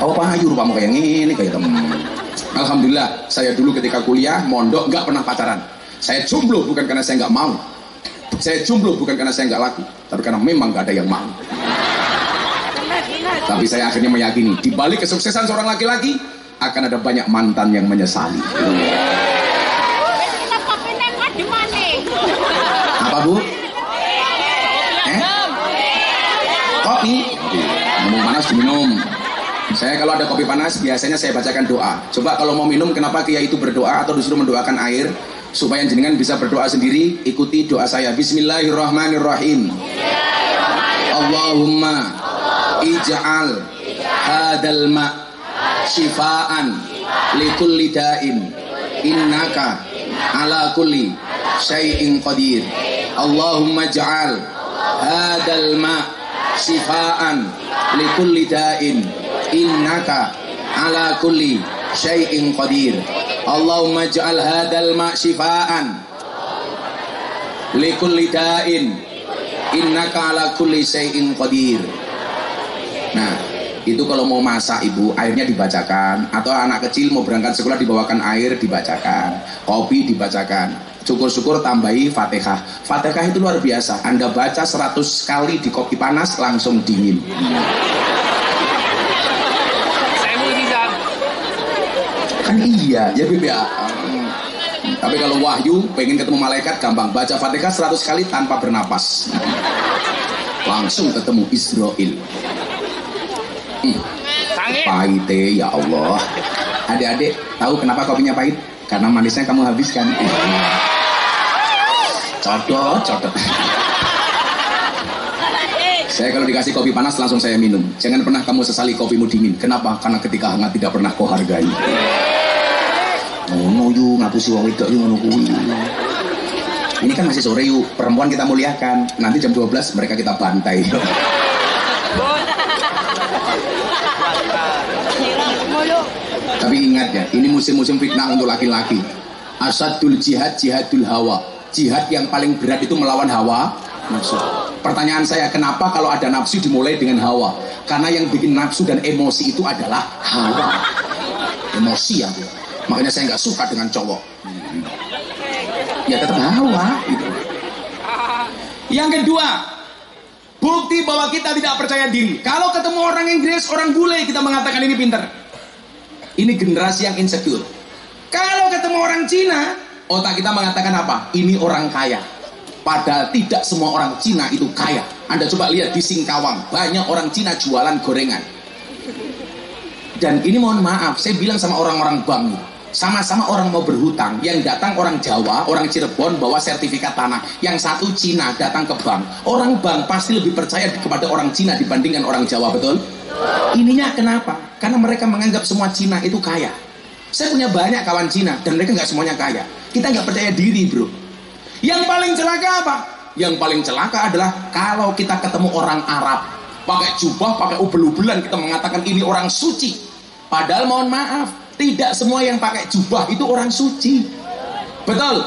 Speaker 1: Oh Pak Ayu rupamu kayak gini kayak temen. Alhamdulillah, saya dulu ketika kuliah mondok nggak pernah pacaran. Saya jomblo bukan karena saya nggak mau. Saya jomblo bukan karena saya nggak laku, tapi karena memang nggak ada yang mau. Tapi saya akhirnya meyakini di balik kesuksesan seorang laki-laki akan ada banyak mantan yang menyesali. Apa Bu? Kopi? Minum panas diminum. Saya kalau ada kopi panas biasanya saya bacakan doa. Coba kalau mau minum kenapa kiai itu berdoa atau disuruh mendoakan air? Supaya jenengan bisa berdoa sendiri, ikuti doa saya. Bismillahirrahmanirrahim. Allahumma ij'al hadal ma' shifaan likulli da'in innaka ala kulli syai'in qadir. Allahumma ij'al hadal ma syifaan likulli da'in innaka ala kulli syai'in qadir. Allahumma ij'al hadal ma syifaan likulli da'in innaka ala kulli syai'in qadir. Nah, itu kalau mau masak ibu, airnya dibacakan. Atau anak kecil mau berangkat sekolah dibawakan air, dibacakan. Kopi dibacakan. Syukur-syukur tambahi Fatihah. Fatihah itu luar biasa. Anda baca 100 kali di kopi panas langsung dingin.
Speaker 2: Saya mau bisa.
Speaker 1: Kan iya, ya Bib ya. Tapi kalau wahyu pengen ketemu malaikat gampang, baca Fatihah 100 kali tanpa bernapas. Langsung ketemu Israel. Pahit ya Allah. Adik-adik tahu kenapa kopinya pahit? Karena manisnya kamu habiskan. Codot. Saya kalau dikasih kopi panas langsung saya minum. Jangan pernah kamu sesali kopimu dingin. Kenapa? Karena ketika hangat tidak pernah kau hargai. Ngono yu ngapusi wong wedok yu ngono kuwi. Ini kan masih sore yuk, perempuan kita muliakan. Nanti jam 12 mereka kita bantai. Tapi ingat ya, ini musim-musim fitnah untuk laki-laki. Asadul jihad, jihadul hawa. Jihad yang paling berat itu melawan hawa nafsu. Pertanyaan saya, kenapa kalau ada nafsu dimulai dengan hawa? Karena yang bikin nafsu dan emosi itu adalah hawa. Emosi ya. Makanya saya nggak suka dengan cowok. Ya tetap hawa gitu. Yang kedua, bukti bahwa kita tidak percaya diri. Kalau ketemu orang Inggris, orang bule, kita mengatakan ini pinter. Ini generasi yang insecure. Kalau ketemu orang Cina, otak kita mengatakan apa? Ini orang kaya. Padahal tidak semua orang Cina itu kaya. Anda coba lihat di Singkawang, banyak orang Cina jualan gorengan. Dan ini mohon maaf, saya bilang sama orang-orang bank, sama-sama orang mau berhutang. Yang datang orang Jawa, orang Cirebon bawa sertifikat tanah. Yang satu Cina datang ke bank. Orang bank pasti lebih percaya kepada orang Cina dibandingkan orang Jawa, betul? Ininya kenapa? Karena mereka menganggap semua Cina itu kaya. Saya punya banyak kawan Cina dan mereka nggak semuanya kaya. Kita nggak percaya diri, bro. Yang paling celaka apa? Yang paling celaka adalah kalau kita ketemu orang Arab pakai jubah, pakai ubel-ubelan, kita mengatakan ini orang suci. Padahal mohon maaf, tidak semua yang pakai jubah itu orang suci. Betul?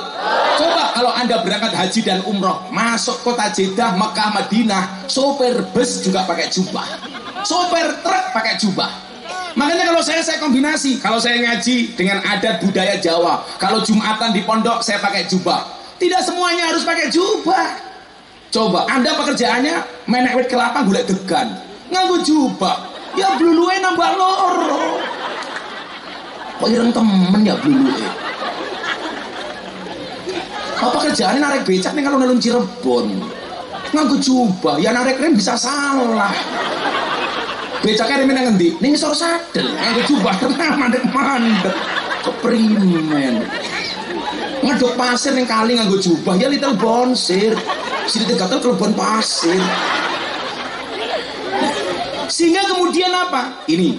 Speaker 1: Coba kalau Anda berangkat haji dan umroh, masuk kota Jeddah, Mekah, Madinah, sopir bus juga pakai jubah, sopir truk pakai jubah. Makanya kalau saya kombinasi. Kalau saya ngaji dengan adat budaya Jawa, kalau Jumatan di pondok saya pakai jubah. Tidak semuanya harus pakai jubah. Coba Anda pekerjaannya menek wit kelapa golek degan, nganggo jubah, ya bluluwe nambah loro. Kok ireng temen ya bluluwe. Apa kerjaannya narik becak nih kalau nalun Cirebon, nganggo jubah, ya narik rem bisa salah. Becaknya remen ngendi? Ning ngisor sadel, nganggo jubah tenang mandek-mandek. Keprimen. Ngaduk pasir ning kali nganggo jubah, ya little bonsir. Sini gatel kelebon pasir. Sehingga kemudian apa? Ini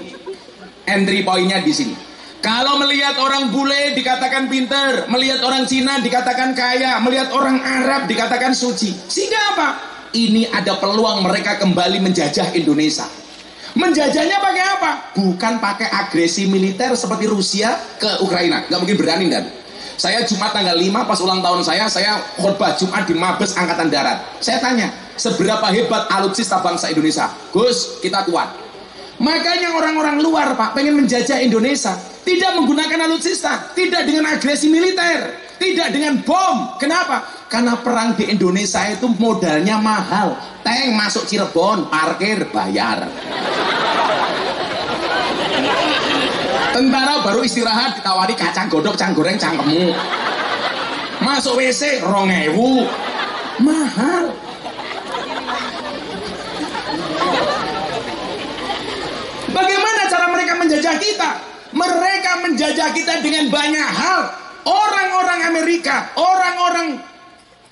Speaker 1: entry pointnya di sini. Kalau melihat orang bule dikatakan pinter, melihat orang Cina dikatakan kaya, melihat orang Arab dikatakan suci. Sehingga apa? Ini ada peluang mereka kembali menjajah Indonesia. Menjajahnya pakai apa? Bukan pakai agresi militer seperti Rusia ke Ukraina. Nggak mungkin berani dan. Saya Jumat tanggal 5 pas ulang tahun saya khotbah Jumat di Mabes Angkatan Darat. Saya tanya, seberapa hebat alutsista bangsa Indonesia? Gus, kita kuat. Makanya orang-orang luar Pak pengen menjajah Indonesia, tidak menggunakan alutsista, tidak dengan agresi militer, tidak dengan bom. Kenapa? Karena perang di Indonesia itu modalnya mahal. Tank masuk Cirebon, parkir, bayar. Tentara baru istirahat ditawari kacang godok, cang goreng, cangkemmu. Masuk WC 2.000. Mahal. Bagaimana cara mereka menjajah kita? Mereka menjajah kita dengan banyak hal. Orang-orang Amerika, orang-orang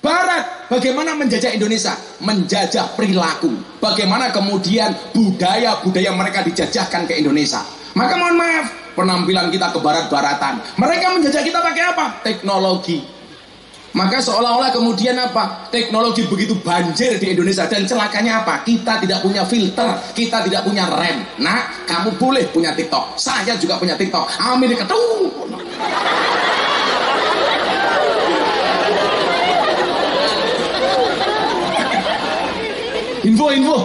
Speaker 1: Barat, bagaimana menjajah Indonesia? Menjajah perilaku. Bagaimana kemudian budaya-budaya mereka dijajahkan ke Indonesia. Maka mohon maaf, penampilan kita ke barat-baratan. Mereka menjajah kita pakai apa? Teknologi. Maka seolah-olah kemudian apa? Teknologi begitu banjir di Indonesia, dan celakanya apa? Kita tidak punya filter, kita tidak punya rem. Nah, kamu boleh punya TikTok, saya juga punya TikTok. Amerika tuh. Info.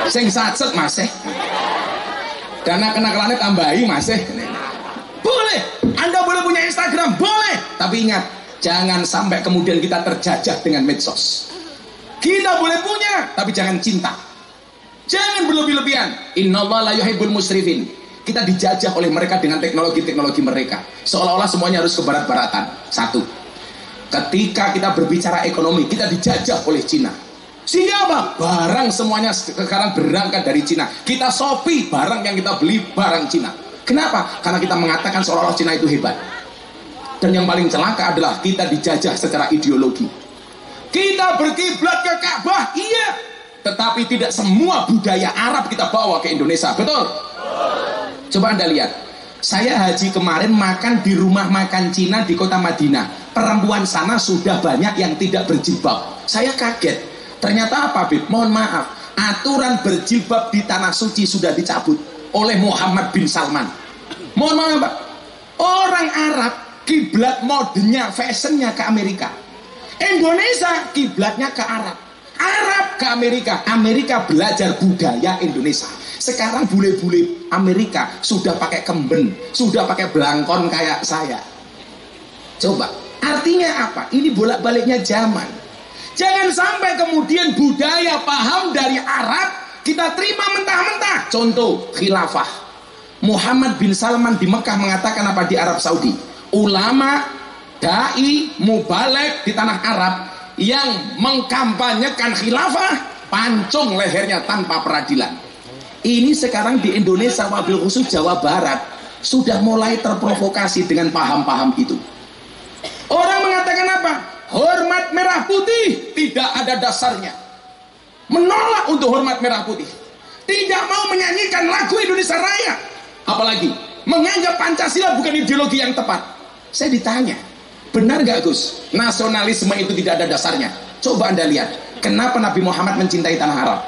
Speaker 1: Sing sacet masih. Dana kenakalannya tambahi masih. Boleh, Anda boleh punya Instagram, boleh. Tapi ingat, jangan sampai kemudian kita terjajah dengan medsos. Kita boleh punya, tapi jangan cinta. Jangan berlebih-lebihan. Innallaha la yuhibbul musrifin. Kita dijajah oleh mereka dengan teknologi-teknologi mereka. Seolah-olah semuanya harus ke barat-baratan. Satu, ketika kita berbicara ekonomi, kita dijajah oleh Cina. Sehingga apa? Barang semuanya sekarang berangkat dari Cina. Kita Shopee, barang yang kita beli barang Cina. Kenapa? Karena kita mengatakan seolah-olah Cina itu hebat. Dan yang paling celaka adalah kita dijajah secara ideologi. Kita berkiblat ke Ka'bah, iya. Tetapi tidak semua budaya Arab kita bawa ke Indonesia, betul? Coba Anda lihat. Saya haji kemarin makan di rumah makan Cina di kota Madinah. Perempuan sana sudah banyak yang tidak berjilbab. Saya kaget. Ternyata apa, Bib? Mohon maaf. Aturan berjilbab di tanah suci sudah dicabut oleh Muhammad bin Salman. Mohon maaf, Pak. Orang Arab kiblat modenya, fashionnya ke Amerika. Indonesia kiblatnya ke Arab. Arab ke Amerika. Amerika belajar budaya Indonesia. Sekarang bule-bule Amerika sudah pakai kemben, sudah pakai belangkon kayak saya. Coba, artinya apa? Ini bolak-baliknya zaman. Jangan sampai kemudian budaya paham dari Arab kita terima mentah-mentah. Contoh, khilafah. Muhammad bin Salman di Mekah mengatakan apa di Arab Saudi? Ulama, dai, mubalek di tanah Arab yang mengkampanyekan khilafah, pancung lehernya tanpa peradilan. Ini sekarang di Indonesia, wabil khusus Jawa Barat, sudah mulai terprovokasi dengan paham-paham itu. Orang mengatakan apa? Hormat merah putih tidak ada dasarnya. Menolak untuk hormat merah putih. Tidak mau menyanyikan lagu Indonesia Raya. Apalagi menganggap Pancasila bukan ideologi yang tepat. Saya ditanya, benar gak Gus? Nasionalisme itu tidak ada dasarnya. Coba Anda lihat, kenapa Nabi Muhammad mencintai tanah Arab?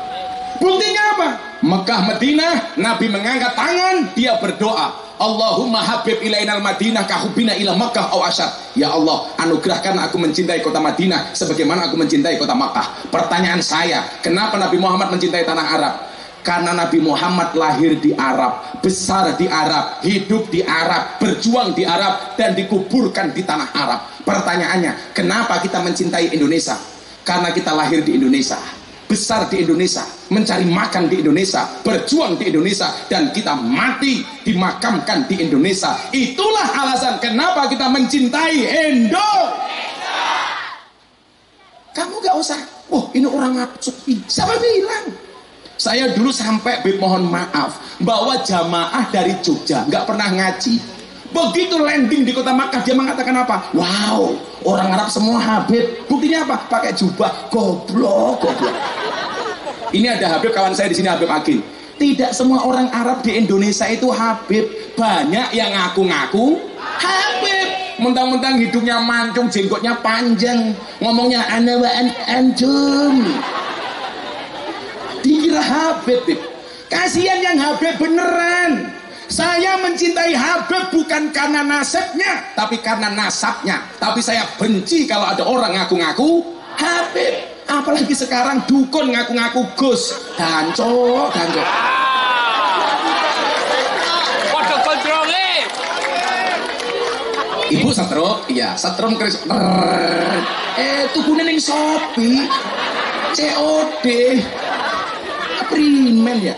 Speaker 1: Buktinya apa? Mekah Madinah, Nabi mengangkat tangan, dia berdoa, Allahumma habib ilainal Madinah kahubina ila Makkah aw asyad. Ya Allah, anugerahkan aku mencintai kota Madinah sebagaimana aku mencintai kota Makkah. Pertanyaan saya, kenapa Nabi Muhammad mencintai tanah Arab? Karena Nabi Muhammad lahir di Arab, besar di Arab, hidup di Arab, berjuang di Arab, dan dikuburkan di tanah Arab. Pertanyaannya, kenapa kita mencintai Indonesia? Karena kita lahir di Indonesia, besar di Indonesia, mencari makan di Indonesia, berjuang di Indonesia, dan kita mati dimakamkan di Indonesia. Itulah alasan kenapa kita mencintai Indonesia. Kamu gak usah, ini orang nafsu. Siapa bilang? Saya dulu sampai mohon maaf, bawa jamaah dari Jogja, nggak pernah ngaji. Begitu landing di kota Makkah, dia mengatakan apa? Wow, orang Arab semua Habib. Buktinya apa? Pakai jubah. Goblok. Ini ada Habib, kawan saya di sini, Habib Agil. Tidak semua orang Arab di Indonesia itu Habib. Banyak yang ngaku-ngaku Habib. Mentang-mentang hidungnya mancung, jenggotnya panjang, ngomongnya ana wa antum. Dikira Habib. Kasihan yang Habib beneran. Saya mencintai Habib bukan karena nasabnya, tapi karena nasabnya. Tapi saya benci kalau ada orang ngaku-ngaku Habib. Apalagi sekarang dukun ngaku-ngaku Gus. Dancok.
Speaker 2: Waduh kontrole.
Speaker 1: Ibu setrum, iya, setrum kris. Tukune ning Shopee. COD. Primen ya.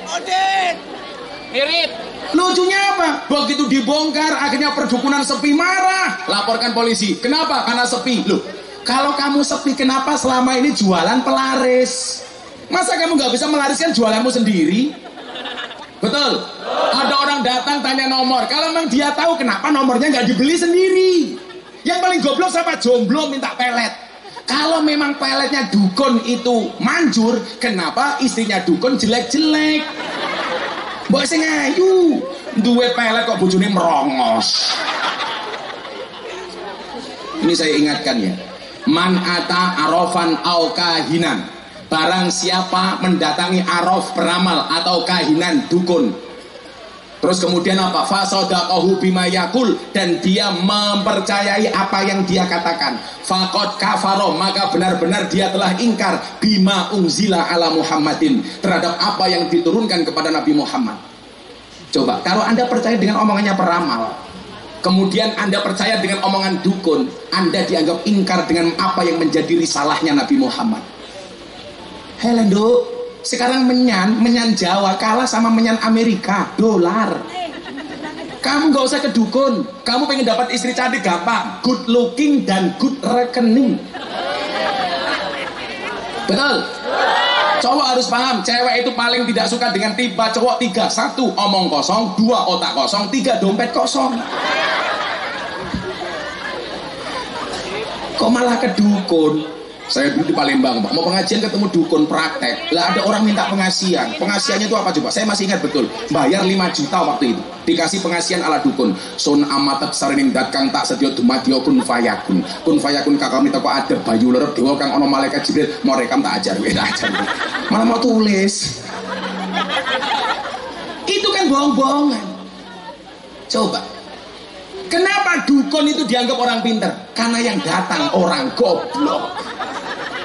Speaker 2: Mirip.
Speaker 1: Lucunya apa? Begitu dibongkar, akhirnya perdukunan sepi, marah, laporkan polisi. Kenapa? Karena sepi. Loh, kalau kamu sepi, kenapa selama ini jualan pelaris? Masa kamu nggak bisa melariskan jualanmu sendiri? Betul? Ada orang datang tanya nomor. Kalau memang dia tahu, kenapa nomornya nggak dibeli sendiri? Yang paling goblok siapa? Jomblo minta pelet. Kalau memang peletnya dukun itu manjur, kenapa istrinya dukun jelek-jelek? Mbok sing ayu, duwe pelet kok bojone merongos.
Speaker 3: Ini saya ingatkan ya. Man ata arafan au kahinan. Barang siapa mendatangi araf peramal atau kahinan dukun. Terus kemudian apa? Fasadaqahu bima yaqul, dan dia mempercayai apa yang dia katakan. Faqad kafara, maka benar-benar dia telah ingkar bima unzila ala Muhammadin, terhadap apa yang diturunkan kepada Nabi Muhammad. Coba, kalau Anda percaya dengan omongannya peramal, kemudian Anda percaya dengan omongan dukun, Anda dianggap ingkar dengan apa yang menjadi risalahnya Nabi Muhammad. Helendo, sekarang menyan Jawa kalah sama menyan Amerika, dolar. Kamu gak usah ke dukun. Kamu pengen dapat istri cantik gampang, good looking dan good rekening. Betul? Cowok harus paham, cewek itu paling tidak suka dengan tipe cowok 3. 1, omong kosong. 2, otak kosong. 3, dompet kosong. Kok malah ke dukun? Saya dulu di Palembang, Pak, mau pengajian ketemu dukun praktek. Lah ada orang minta pengasihan. Pengasihannya itu apa coba? Saya masih ingat betul. Bayar 5 juta waktu itu. Dikasih pengasihan ala dukun. Sun amatek sarining dat kang tak sedia dumadya kun fayakun. Kun fayakun kakami teko adep bayu lerep dewa kang ana malaikat Jibril mau rekam tak ajar. Malah mau tulis. Itu kan bohong-bohongan. Coba. Kenapa dukun itu dianggap orang pintar? Karena yang datang orang goblok.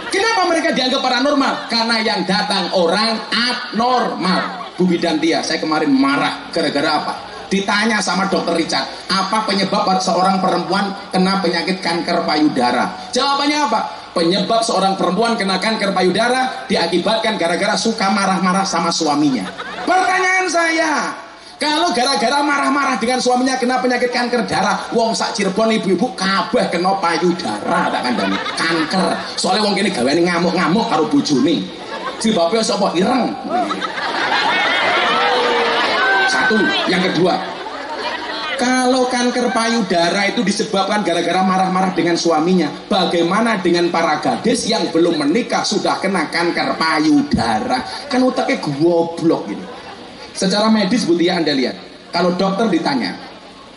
Speaker 3: Kenapa mereka dianggap paranormal? Karena yang datang orang abnormal. Bu Bidantia, saya kemarin marah gara-gara apa? Ditanya sama dokter Richard, apa penyebab seorang perempuan kena penyakit kanker payudara? Jawabannya apa? Penyebab seorang perempuan kena kanker payudara diakibatkan gara-gara suka marah-marah sama suaminya. Pertanyaan saya, kalau gara-gara marah-marah dengan suaminya kena penyakit kanker darah, wong sak Cirebon ibu-ibu kabeh kena payudara, tak kandhani kanker. Soalnya wong kene gaweane ngamuk-ngamuk karo bojone. Jilbabe sapa ireng. Satu, yang kedua, kalau kanker payudara itu disebabkan gara-gara marah-marah dengan suaminya, bagaimana dengan para gadis yang belum menikah sudah kena kanker payudara? Kan utaknya goblok ini. Secara medis Bu Tia, Anda lihat, kalau dokter ditanya,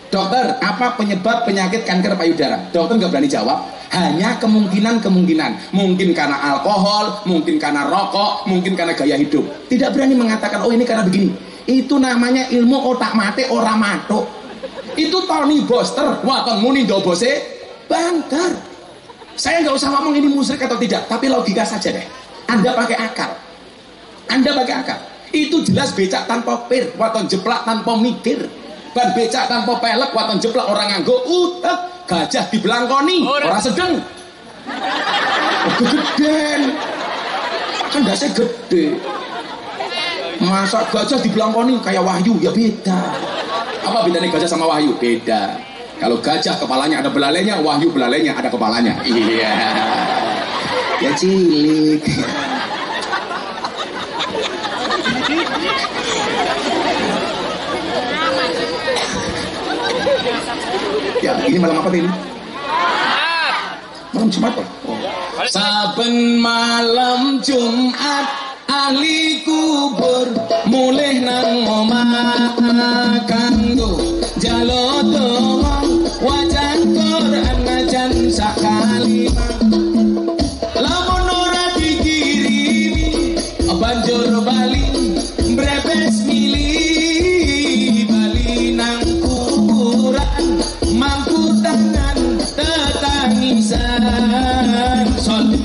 Speaker 3: dokter apa penyebab penyakit kanker payudara? Dokter nggak berani jawab, hanya kemungkinan. Mungkin karena alkohol, mungkin karena rokok, mungkin karena gaya hidup. Tidak berani mengatakan, oh ini karena begini. Itu namanya ilmu otak mate ora matuk. Itu Tony Boster, waton muni dobose bangker. Saya nggak usah ngomong ini musyrik atau tidak, tapi logika saja deh. Anda pakai akal. Itu jelas becak tanpa pir, waton jeplak tanpa mikir. Ban becak tanpa pelek, waton jeplak orang nganggo utek. Gajah dibelangkoni, orang sedeng. Gegeden. Kan dasnya gede. Masa gajah dibelangkoni kayak Wahyu, ya beda. Apa bedanya gajah sama Wahyu? Beda. Kalau gajah kepalanya ada belalainya, Wahyu belalainya ada kepalanya. Iya. Ya cilik. Ya, ini malam apa ini? Malam Jumat, Pak. Oh. Saben malam Jumat ahli kubur mulih nang omah kanggo jalo donga wajan Quran najan sakali lamun ora dikirimi banjur bali brebes milih bali nang kuburan mampu tangan tetangisan soleh.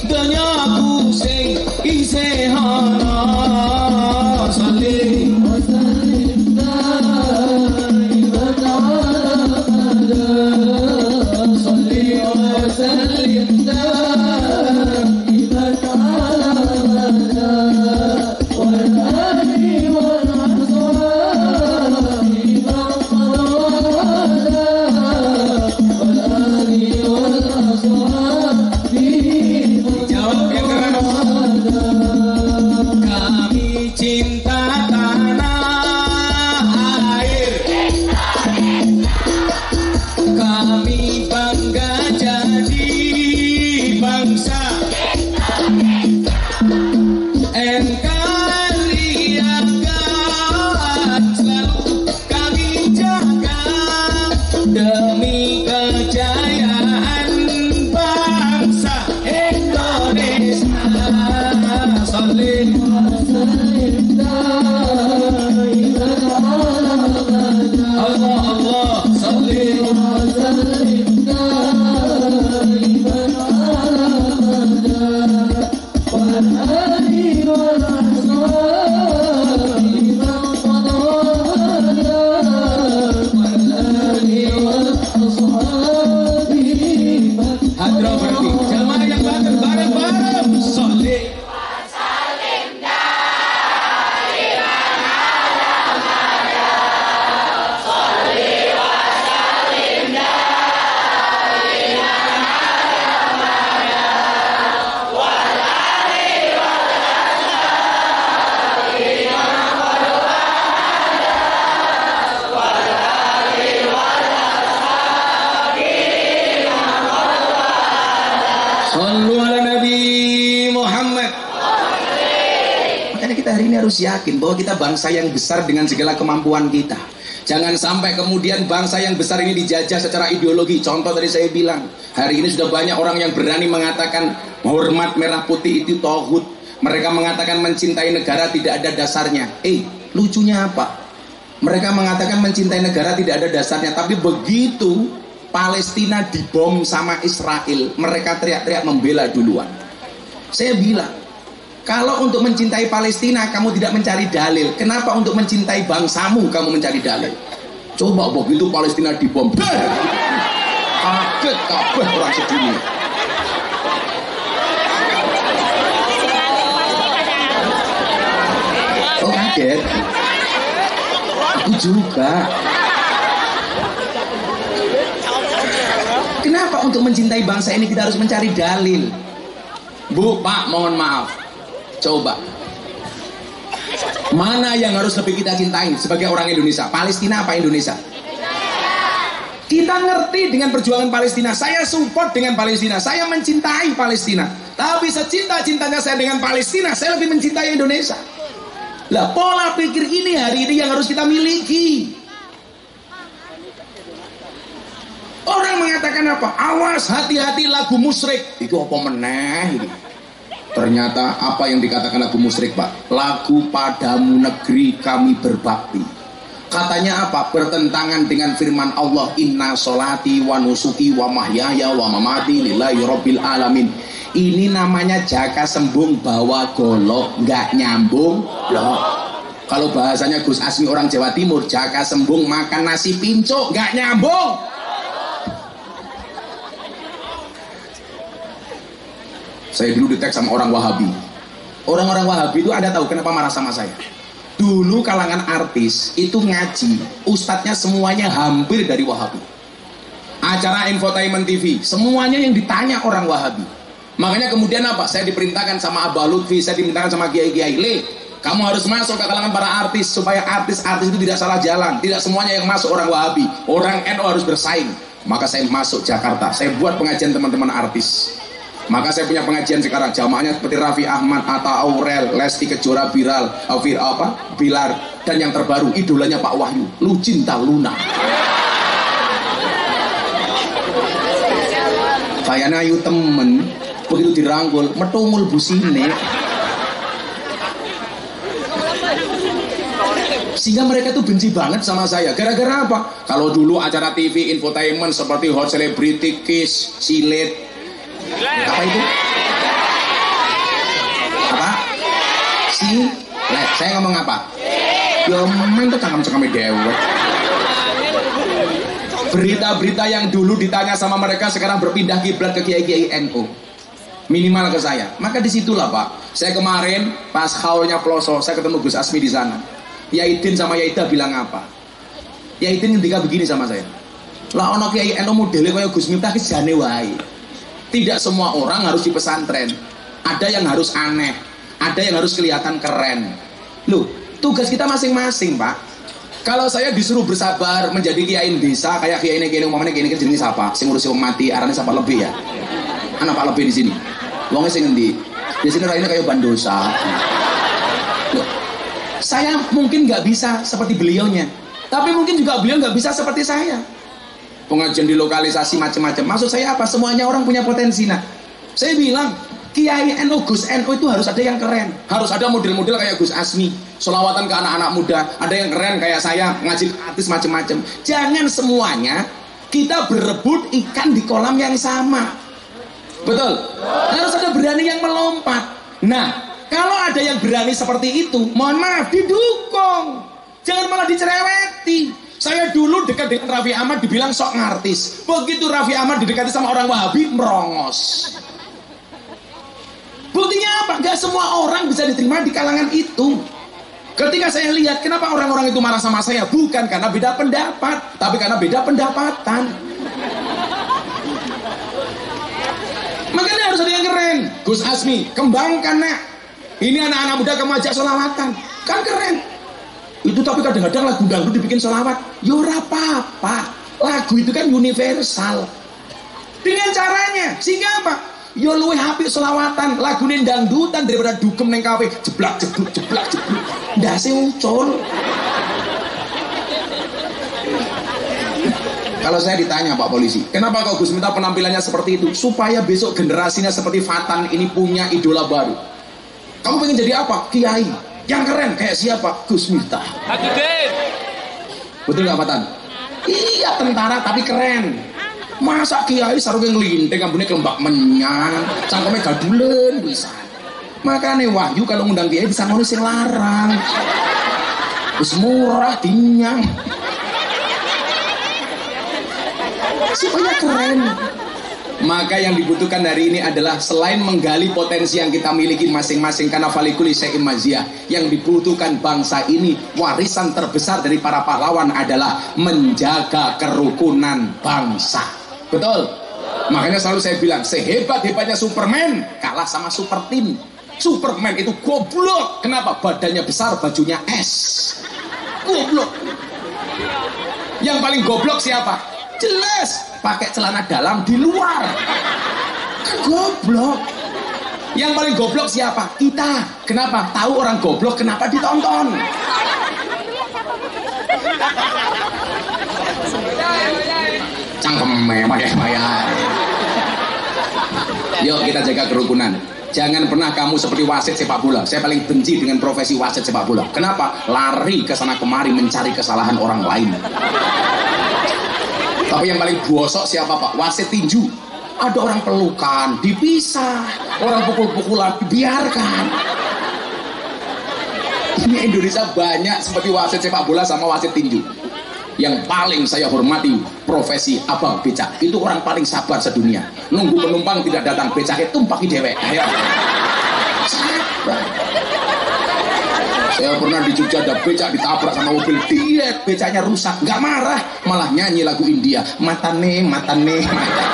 Speaker 3: Donya ku sing isih ana salih Harus yakin bahwa kita bangsa yang besar dengan segala kemampuan kita. Jangan sampai kemudian bangsa yang besar ini dijajah secara ideologi. Contoh tadi saya bilang, hari ini sudah banyak orang yang berani mengatakan hormat merah putih itu tauhid. Mereka mengatakan mencintai negara tidak ada dasarnya. Lucunya apa? Mereka mengatakan mencintai negara tidak ada dasarnya, tapi begitu Palestina dibom sama Israel, mereka teriak-teriak membela duluan. Saya bilang, kalau untuk mencintai Palestina kamu tidak mencari dalil, kenapa untuk mencintai bangsamu kamu mencari dalil? Coba begitu Palestina dibom, kaget kabeh orang sedunia. Oh kaget? Aku juga. Kenapa untuk mencintai bangsa ini kita harus mencari dalil? Bu, Pak, mohon maaf. Coba, mana yang harus lebih kita cintai sebagai orang Indonesia? Palestina apa Indonesia? Kita ngerti dengan perjuangan Palestina. Saya support dengan Palestina. Saya mencintai Palestina. Tapi secinta-cintanya saya dengan Palestina, saya lebih mencintai Indonesia. Lah, pola pikir ini hari ini yang harus kita miliki. Orang mengatakan apa? Awas, hati-hati lagu musyrik. Itu apa meneh? Ternyata apa yang dikatakan lagu musyrik, Pak? Lagu Padamu Negeri Kami Berbakti. Katanya apa? Bertentangan dengan firman Allah, Inna sholati wa nusuki wa mahyaya wa mamati lillahi rabbil alamin. Ini namanya jaka sembung bawa golok, nggak nyambung loh. Kalau bahasanya Gus Asmi orang Jawa Timur, jaka sembung makan nasi pincuk, nggak nyambung. Saya dulu diteks sama orang Wahabi. Orang-orang Wahabi itu Anda tahu kenapa marah sama saya? Dulu kalangan artis itu ngaji, ustadznya semuanya hampir dari Wahabi. Acara infotainment TV, semuanya yang ditanya orang Wahabi. Makanya kemudian apa? Saya diperintahkan sama Abah Lutfi, saya diperintahkan sama Kiai-Kiai, kamu harus masuk ke kalangan para artis supaya artis-artis itu tidak salah jalan. Tidak semuanya yang masuk orang Wahabi, orang NU harus bersaing. Maka saya masuk Jakarta, saya buat pengajian teman-teman artis. Maka saya punya pengajian sekarang, jamaahnya seperti Raffi Ahmad, Atta Aurel, Lesti Kejora, Bilar, dan yang terbaru idolanya Pak Wahyu, Lucinta Luna. Kayaknya ayu temen, begitu dirangkul, metungul busine. Sehingga mereka tuh benci banget sama saya. Gara-gara apa? Kalau dulu acara TV infotainment seperti Hot Celebrity, Kiss, Silet, apa itu? Apa? Saya ngomong apa? Ya main tuh cakam-cakami dewek. Berita-berita yang dulu ditanya sama mereka sekarang berpindah kiblat ke kiai-kiai NU. Minimal ke saya. Maka disitulah Pak, saya kemarin pas haulnya Ploso, saya ketemu Gus Asmi di sana. Yaidin sama Yaida bilang apa? Yaidin ketika begini sama saya. Lah ono kiai NU modele kaya Gus Miftah ki jane wae. Tidak semua orang harus di pesantren. Ada yang harus aneh, ada yang harus kelihatan keren. Loh, tugas kita masing-masing, Pak. Kalau saya disuruh bersabar menjadi kiai desa kayak kiai ini umpamanya kiai ini jenis apa? Sing ngurusi wong mati, arane siapa lebih ya? Anak Pak lebih di sini. Wongnya sing ngendi? Di sini ini kayak bandosa. Loh, saya mungkin nggak bisa seperti beliaunya, tapi mungkin juga beliau nggak bisa seperti saya. Pengajian di lokalisasi macam-macam. Maksud saya apa? Semuanya orang punya potensi. Nah, saya bilang Kiai NU, Gus NU itu harus ada yang keren. Harus ada model-model kayak Gus Asmi, sholawatan ke anak-anak muda. Ada yang keren kayak saya, ngaji artis macam-macam. Jangan semuanya kita berebut ikan di kolam yang sama. Betul? Harus ada berani yang melompat. Nah, kalau ada yang berani seperti itu, mohon maaf, didukung. Jangan malah dicereweti. Saya dulu dekat dengan Raffi Ahmad dibilang sok ngartis. Begitu Raffi Ahmad didekati sama orang Wahabi, merongos. Buktinya apa? Gak semua orang bisa diterima di kalangan itu. Ketika saya lihat kenapa orang-orang itu marah sama saya, bukan karena beda pendapat, tapi karena beda pendapatan. Makanya harus ada yang keren. Gus Asmi, kembangkan nak. Ini anak-anak muda kamu ajak sholawatan, kan keren. Itu tapi kadang-kadang lagu dangdut dibikin sholawat, ya ora apa-apa. Lagu itu kan universal. Dengan caranya, sehingga apa? Yo luwe apik selawatan, lagune dangdutan daripada dugem ning kafe, jeblak jebluk jeblak jebluk. Ndase ucul. Kalau saya ditanya Pak Polisi, kenapa kau Gus minta penampilannya seperti itu? Supaya besok generasinya seperti Fatan ini punya idola baru. Kamu pengen jadi apa? Kiai. Yang keren kayak siapa? Gus Miftah. Betul nggak Fatan? Iya tentara tapi keren. Masa kiai sarungnya ngelinting, ambune kelembak menyang, cangkeme gadulen bisa. Makanya Wahyu kalau ngundang kiai bisa ngono sing larang. Wis murah dinyang. Supaya keren. Maka yang dibutuhkan hari ini adalah selain menggali potensi yang kita miliki masing-masing karena falikuli syai'in maziyah, yang dibutuhkan bangsa ini, warisan terbesar dari para pahlawan adalah menjaga kerukunan bangsa. Betul? Makanya selalu saya bilang, sehebat-hebatnya Superman kalah sama Super Team. Superman itu goblok. Kenapa? Badannya besar, bajunya es. Goblok. Yang paling goblok siapa? Jelas pakai celana dalam di luar. Goblok. Yang paling goblok siapa? Kita. Kenapa? Tahu orang goblok kenapa ditonton. Cangkeme pakai bayar. Yuk kita jaga kerukunan. Jangan pernah kamu seperti wasit sepak bola. Saya paling benci dengan profesi wasit sepak bola. Kenapa? Lari ke sana kemari mencari kesalahan orang lain. Tapi yang paling bosok siapa Pak? Wasit tinju. Ada orang pelukan, dipisah. Orang pukul-pukulan, dibiarkan. Ini Indonesia banyak seperti wasit sepak bola sama wasit tinju. Yang paling saya hormati profesi abang becak. Itu orang paling sabar sedunia. Nunggu penumpang tidak datang, becaknya tumpaki dewek. Ayo. Sabar. Saya pernah di Jogja ada becak ditabrak sama mobil, dia becaknya rusak, nggak marah, malah nyanyi lagu India, matane matane matane.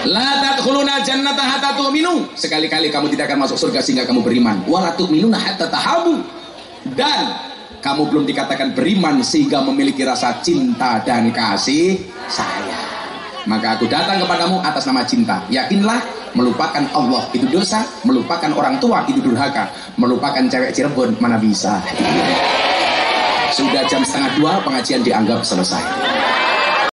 Speaker 3: La tadkhuluna jannata hatta tu'minu. Sekali-kali kamu tidak akan masuk surga sehingga kamu beriman. Wa la tu'minuna hatta tahabu. Dan kamu belum dikatakan beriman sehingga memiliki rasa cinta dan kasih sayang. Maka aku datang kepadamu atas nama cinta. Yakinlah, melupakan Allah itu dosa, melupakan orang tua itu durhaka, melupakan cewek Cirebon mana bisa. Sudah jam 1:30 pengajian dianggap selesai.